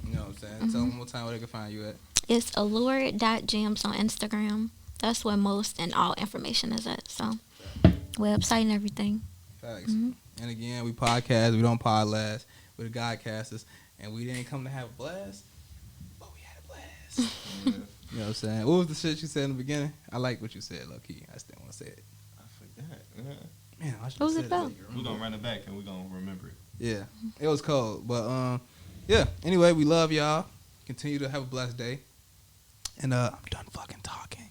You know what I'm saying? Tell them one more time where they can find you at. It's allured.gems on Instagram. That's where most and all information is at. So, website and everything. Facts. Mhm. And again, we podcast. We don't pod last. We're the Godcasters, and we didn't come to have a blast, but we had a blast. Yeah. You know what I'm saying? What was the shit you said in the beginning? I like what you said, low key. I still want to say it. I forgot. Man, I should What was have it said about? We're gonna run it back and we're gonna remember it. Yeah, it was cold, but yeah. Anyway, we love y'all. Continue to have a blessed day, and I'm done fucking talking.